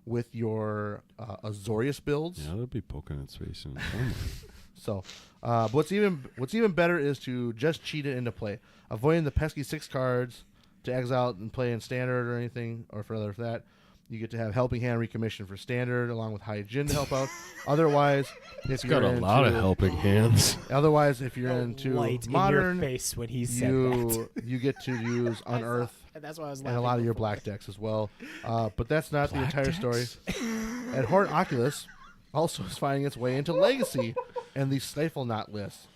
with your Azorius builds. Yeah, that'd be poking its face in some way. So, what's even better is to just cheat it into play, avoiding the pesky 6 cards to exile and play in Standard or anything, or for that. You get to have Helping Hand recommission for Standard, along with High Jin to help out. Otherwise, if you're Got a lot of helping hands. Otherwise, if you're into Light Modern, in your face when he said that. you get to use Unearth And that's why I was and a laughing lot of your before. black decks as well. But that's not the Black entire decks? story. And Horde Oculus also is finding its way into Legacy and the Stifle Knot list,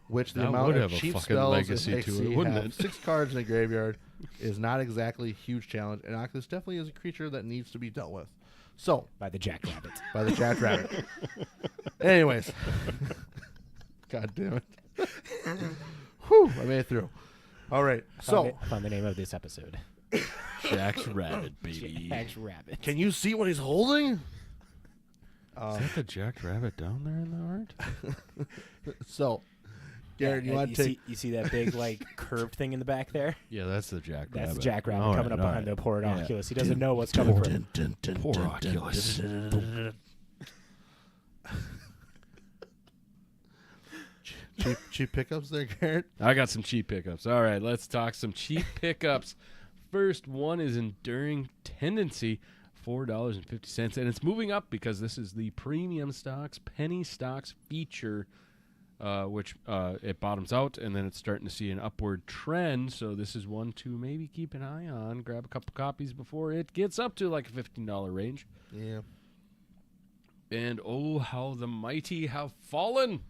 which the That amount would of have a cheap fucking spells legacy in to XC it, wouldn't have it? 6 cards in a graveyard is not exactly a huge challenge. And Oculus definitely is a creature that needs to be dealt with. So, By the Jack Rabbit. by the Jack Rabbit. Anyways. God damn it. Whew, I made it through. All right. So, Found the name of this episode. Jack's Rabbit, baby. Jack's Rabbit. can you see what he's holding? Is that the Jacked Rabbit down there in the art? So, Garrett, you want to take... you see that big curved thing in the back there? Yeah, that's the Jacked Rabbit. That's the Jack Rabbit All coming right, up all behind right. the poor Yeah. Oculus. He doesn't know what's coming for him. Poor Oculus. cheap pickups there, Garrett? I got some cheap pickups. All right, let's talk some cheap pickups. First one is Enduring Tendency, $4.50, and it's moving up because this is the premium stocks, penny stocks feature which it bottoms out, and then it's starting to see an upward trend. So this is one to maybe keep an eye on. Grab a couple copies before it gets up to like a $15 range. Yeah. And oh, how the mighty have fallen!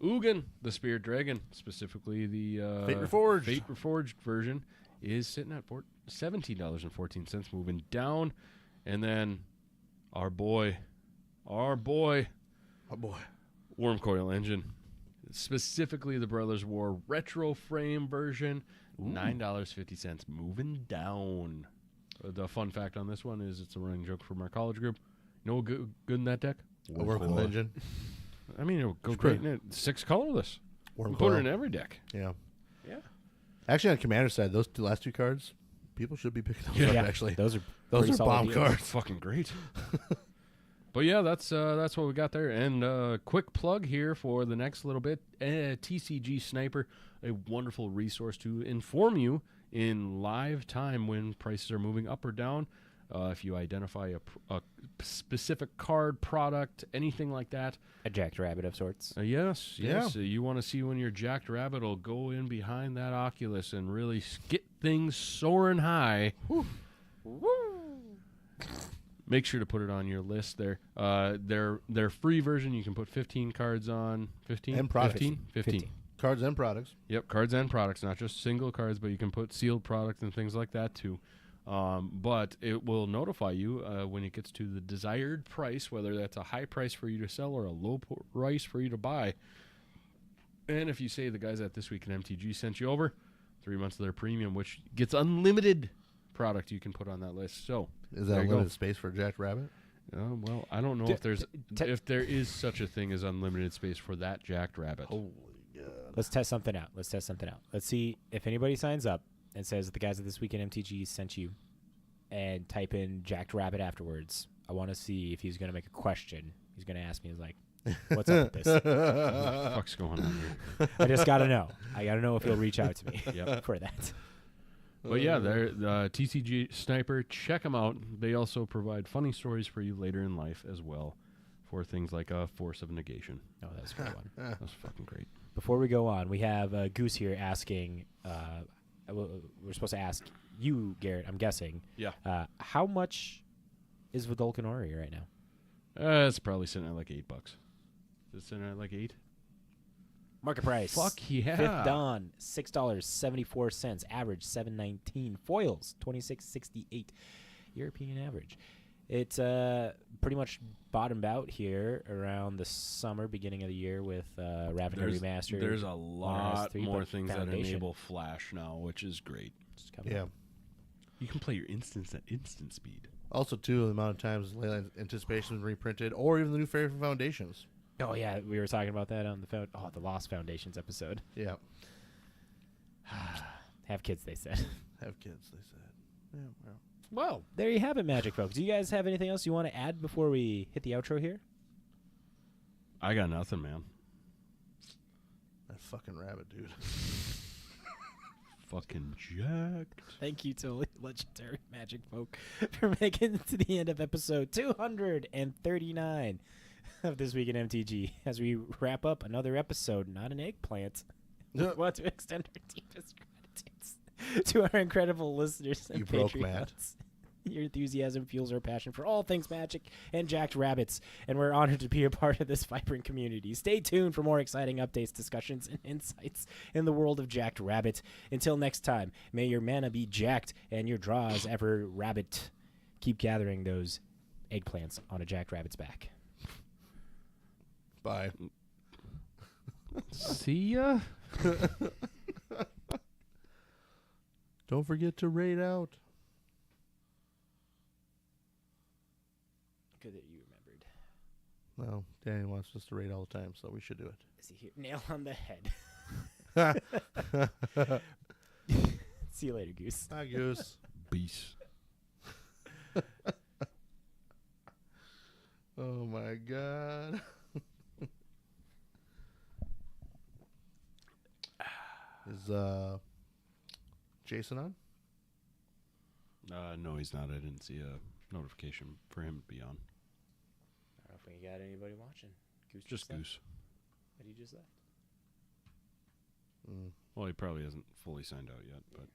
Ugin, the Spirit Dragon, specifically the Fate Reforged. Fate Reforged version, is sitting at $17.14, moving down. And then our boy, Oh boy. Wormcoil Engine, specifically the Brothers War Retro Frame version, $9.50, moving down. The fun fact on this one is it's a running joke from our college group. You know what good in that deck? A Wormcoil Engine. I mean, it'll go It's great great. in it. 6 colorless. Wormcoil. Put it in every deck. Yeah. Yeah. Actually, on Commander's side, those last two cards, people should be picking those up, actually. those are Those pretty are solid bomb deals. cards. Fucking great. But yeah, that's what we got there. And quick plug here for the next little bit. TCG Sniper, a wonderful resource to inform you in live time when prices are moving up or down. If you identify a specific card, product, anything like that. A jacked rabbit of sorts. Yes. Yeah. You want to see when your Jacked Rabbit will go in behind that Oculus and really get things soaring high. Make sure to put it on your list there. Their free version, you can put 15 cards on. 15? And products. 15. Cards and products. Yep, cards and products, not just single cards, but you can put sealed product and things like that too. But it will notify you when it gets to the desired price, whether that's a high price for you to sell or a low price for you to buy. And if you say the guys at This Week in MTG sent you over, 3 months of their premium, which gets unlimited product you can put on that list. So Is there that you limited go. space for Jack Rabbit? Well, I don't know if there is such a thing as unlimited space for that Jacked Rabbit. Holy God. Let's test something out. Let's see if anybody signs up and says the guys at This Week in MTG sent you, and type in Jacked Rabbit afterwards. I want to see if he's going to make a question. He's going to ask me, he's like, what's up with this? What the fuck's going on here? I just got to know. I got to know if he'll reach out to me Yep. for that. But yeah, they're the TCG Sniper. Check them out. They also provide funny stories for you later in life as well, for things like Force of Negation. Oh, that's a good one. That's fucking great. Before we go on, we have Goose here asking, we're supposed to ask you, Garrett, I'm guessing. Yeah. How much is Vidalcan Ori right now? It's probably sitting at like $8. Is it sitting at like 8? Market price. Fuck yeah. Fifth Dawn, $6.74. Average, $7.19. Foils, $26.68. European average. It's pretty much bottomed out here around the summer, beginning of the year with Ravnica Remastered. There's a lot RS3, more but things that Foundation. enable Flash now, which is great. Just coming Yeah. up. You can play your instants at instant speed. Also, too, the amount of times Leyland Anticipation was reprinted, or even the new favorite Foundations. Oh, yeah, we were talking about that on the Lost Foundations episode. Yeah. Have kids, they said. Have kids, they said. Yeah, well. Well, there you have it, Magic folks. Do you guys have anything else you want to add before we hit the outro here? I got nothing, man. That fucking rabbit, dude. Fucking jacked. Thank you to legendary Magic folk for making it to the end of episode 239 of This Week in MTG. As we wrap up another episode, not an eggplant, we want to extend our deepest gratitude to our incredible listeners and You broke Matt. Patreons. Your enthusiasm fuels our passion for all things magic and jacked rabbits, and we're honored to be a part of this vibrant community. Stay tuned for more exciting updates, discussions, and insights in the world of Jacked Rabbit. Until next time, may your mana be jacked and your draws ever rabbit. Keep gathering those eggplants on a Jacked Rabbit's back. Bye. See ya. Don't forget to raid out. Good that you remembered. Well, Danny wants us to raid all the time, so we should do it. See here, nail on the head. See you later, Goose. Hi, Goose. Beast. Oh, my God. Is Jason on? No, he's not. I didn't see a notification for him to be on. I don't know if we got anybody watching. Goose Just left. Goose. But he just left. Well, he probably hasn't fully signed out yet, but